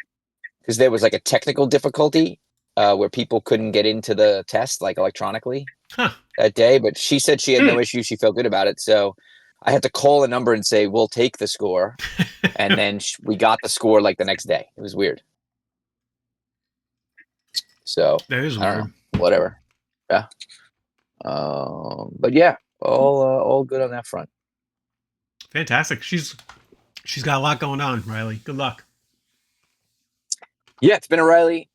because there was like a technical difficulty where people couldn't get into the test like electronically that day. But she said she had no issue. She felt good about it. So I had to call a number and say, "We'll take the score." And then we got the score like the next day. It was weird. So
That is
I don't
weird.
know, whatever. Yeah. But yeah, all good on that front.
Fantastic. She's got a lot going on, Riley. Good luck.
Yeah, it's been a Riley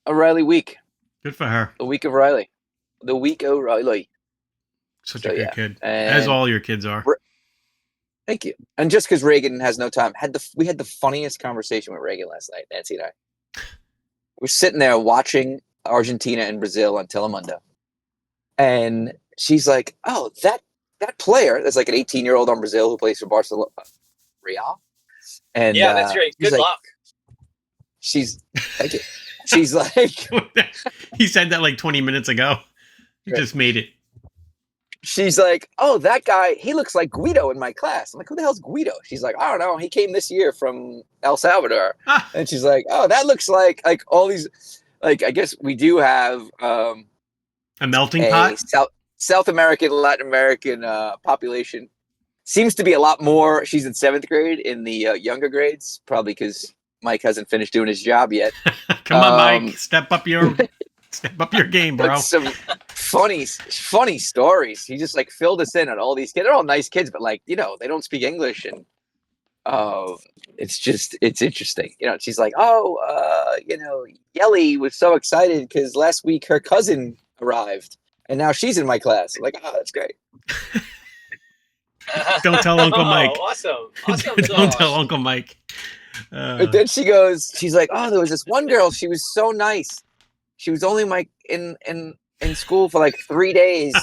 week.
Good for her.
The week of Riley. The week of Riley.
Such
So,
a good
yeah.
kid.
And
As all your kids are.
Thank you. And just because Reagan has no time, we had the funniest conversation with Reagan last night, Nancy and I. We're sitting there watching Argentina and Brazil on Telemundo. And she's like, "Oh, that player, that's like an 18-year-old on Brazil who plays for Barcelona, Real." And
Yeah, that's great. Good
like,
luck.
Thank you. She's like,
He said that like 20 minutes ago. He
Right.
just made it.
she's like, "Oh, that guy, he looks like Guido in my class." I'm like, "Who the hell's Guido?" She's like, "I don't know. He came this year from El Salvador."
Ah,
And she's like, "Oh, that looks like all these, like, I guess we do have
a melting
a
pot?
South American, Latin American population. Seems to be a lot more." She's in 7th grade. In the younger grades, probably because Mike hasn't finished doing his job yet.
Come on, Mike. Step up your game, bro.
But some funny stories. He just like filled us in on all these kids. They're all nice kids, but like, they don't speak English, and it's interesting. She's like, Yelly was so excited because last week her cousin arrived and now she's in my class. I'm like, "Oh, that's great."
Don't tell Uncle Mike.
Oh, awesome.
Don't tell Uncle Mike.
But then she's like, "Oh, there was this one girl. She was so nice. She was only in school for like 3 days,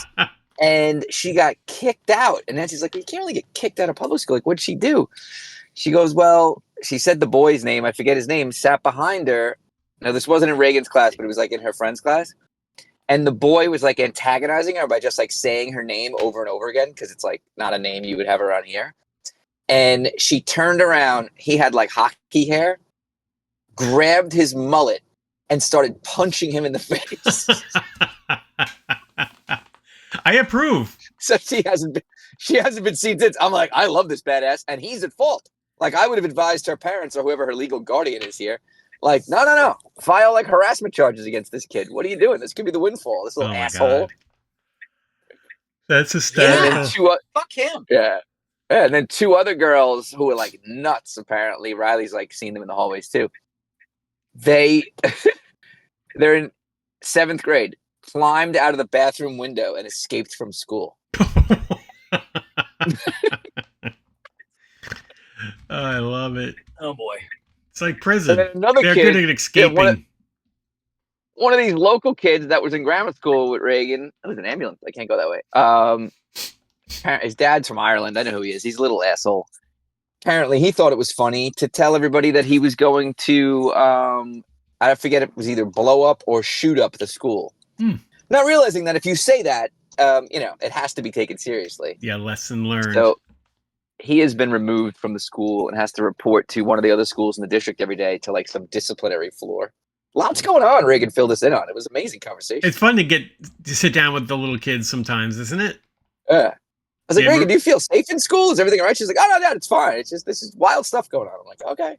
and she got kicked out." And Nancy's like, "You can't really get kicked out of public school. Like, what'd she do?" She goes, "Well," she said the boy's name. I forget his name. Sat behind her. Now, this wasn't in Reagan's class, but it was like in her friend's class. And the boy was like antagonizing her by just like saying her name over and over again because it's like not a name you would have around here. And she turned around. He had like hockey hair, grabbed his mullet, and started punching him in the face.
I approve.
So she hasn't been seen since. I'm like, I love this badass, and he's at fault. Like, I would have advised her parents or whoever her legal guardian is here. Like, no. File like harassment charges against this kid. What are you doing? This could be the windfall. This little
Oh my
asshole.
God. That's hysterical.
And then
Fuck him.
Yeah, and then 2 other girls who were like nuts. Apparently, Riley's like seen them in the hallways too. They're in 7th grade. Climbed out of the bathroom window and escaped from school.
I love it.
Oh boy.
It's like prison.
And then another
They're
kid,
good at escaping.
one of these local kids that was in grammar school with Reagan. It was an ambulance. I can't go that way. His dad's from Ireland. I know who he is. He's a little asshole. Apparently, he thought it was funny to tell everybody that he was going to, I forget, it was either blow up or shoot up the school. Not realizing that if you say that, it has to be taken seriously.
Yeah, lesson learned.
So he has been removed from the school and has to report to one of the other schools in the district every day to like some disciplinary floor. Lots going on. Reagan filled us in on. It was an amazing conversation.
It's fun to sit down with the little kids sometimes, isn't it?
Yeah. I was like,
Yeah,
"Reagan, do you feel safe in school? Is everything all right?" She's like, "Oh, no, Dad, it's fine. It's just, this is wild stuff going on." I'm like, "Okay."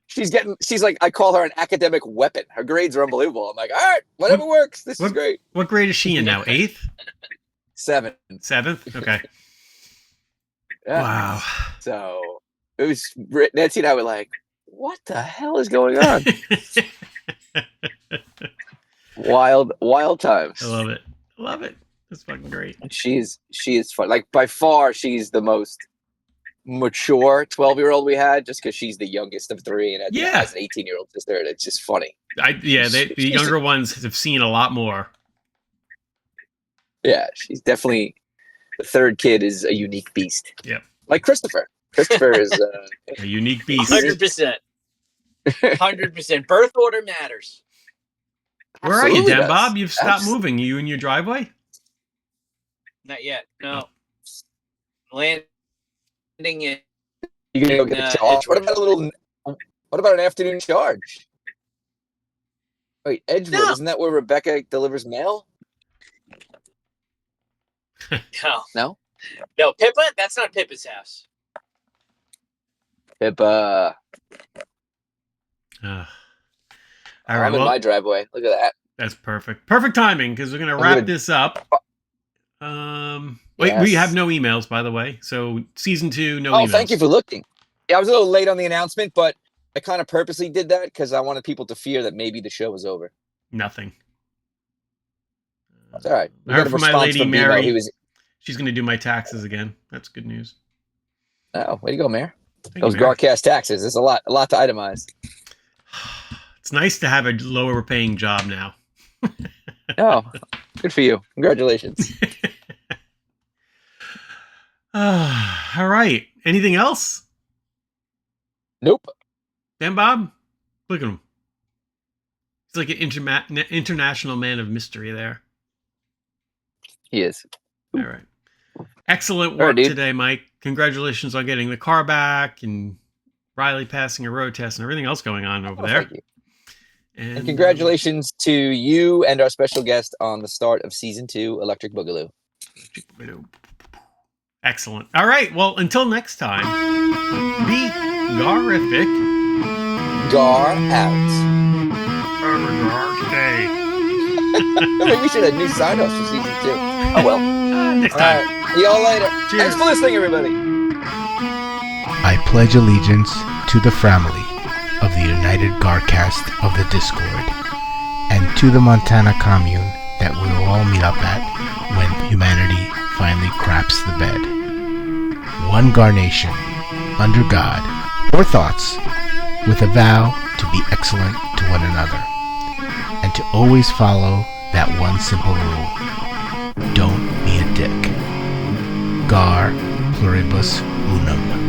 She's like, I call her an academic weapon. Her grades are unbelievable. I'm like, "All right, whatever works. This is great."
What grade is she in now? 8th?
7.
7th? Okay.
Yeah.
Wow.
So Nancy and I were like, what the hell is going on? Wild times.
I love it. Love it. That's fucking great.
She is fun. Like by far, she's the most mature 12-year-old we had, just because she's the youngest of three and has an 18-year-old sister, and it's just funny.
The younger ones have seen a lot more.
Yeah, she's definitely the third kid is a unique beast.
Yep.
Like Christopher. Christopher is
a unique beast.
100%. 100%. Birth order matters.
Where are you,
Absolutely
DenBob?
does.
You've stopped moving. You in your driveway?
Not yet. No. Landing in.
You gonna go get a charge? What about an afternoon charge? Wait, Edgewood,
No.
isn't that where Rebecca delivers mail?
No.
No?
Pippa? That's not Pippa's house.
Pippa.
All
I'm
right,
in
well,
my driveway. Look at that.
that's perfect. Perfect timing, because we're going to wrap this up. Wait, we have no emails, by the way. So season 2, no emails.
Oh, thank you for looking. Yeah, I was a little late on the announcement, but I kind of purposely did that because I wanted people to fear that maybe the show was over.
Nothing.
It's all right.
I heard from my lady
from
Mary.
Bebo.
She's going to do my taxes again. That's good news.
Oh, way to go, Mayor.
Thank
Those
you, Mary.
GarCast taxes. There's a lot to itemize.
It's nice to have a lower paying job now.
Oh, good for you. Congratulations.
All right. Anything else?
Nope.
DenBob? Look at him. He's like an international man of mystery there.
He is.
All right. Excellent
All right,
work
dude.
today, Mike. Congratulations on getting the car back and Riley passing a road test and everything else going on over there.
Thank you.
And
And congratulations to you and our special guest on the start of season 2, Electric Boogaloo.
Excellent. All right. Well, until next time, be garific.
Gar out.
Stay.
Maybe we should have new sign-offs for season 2. Oh well.
Next
All
time.
right. See y'all later.
Cheers.
Thanks for listening, everybody.
I pledge allegiance to the family of the United GarCast of the Discord, and to the Montana commune that we will all meet up at when humanity finally craps the bed. One Gar Nation, under God, or thoughts, with a vow to be excellent to one another, and to always follow that one simple rule: don't be a dick. Gar pluribus unum.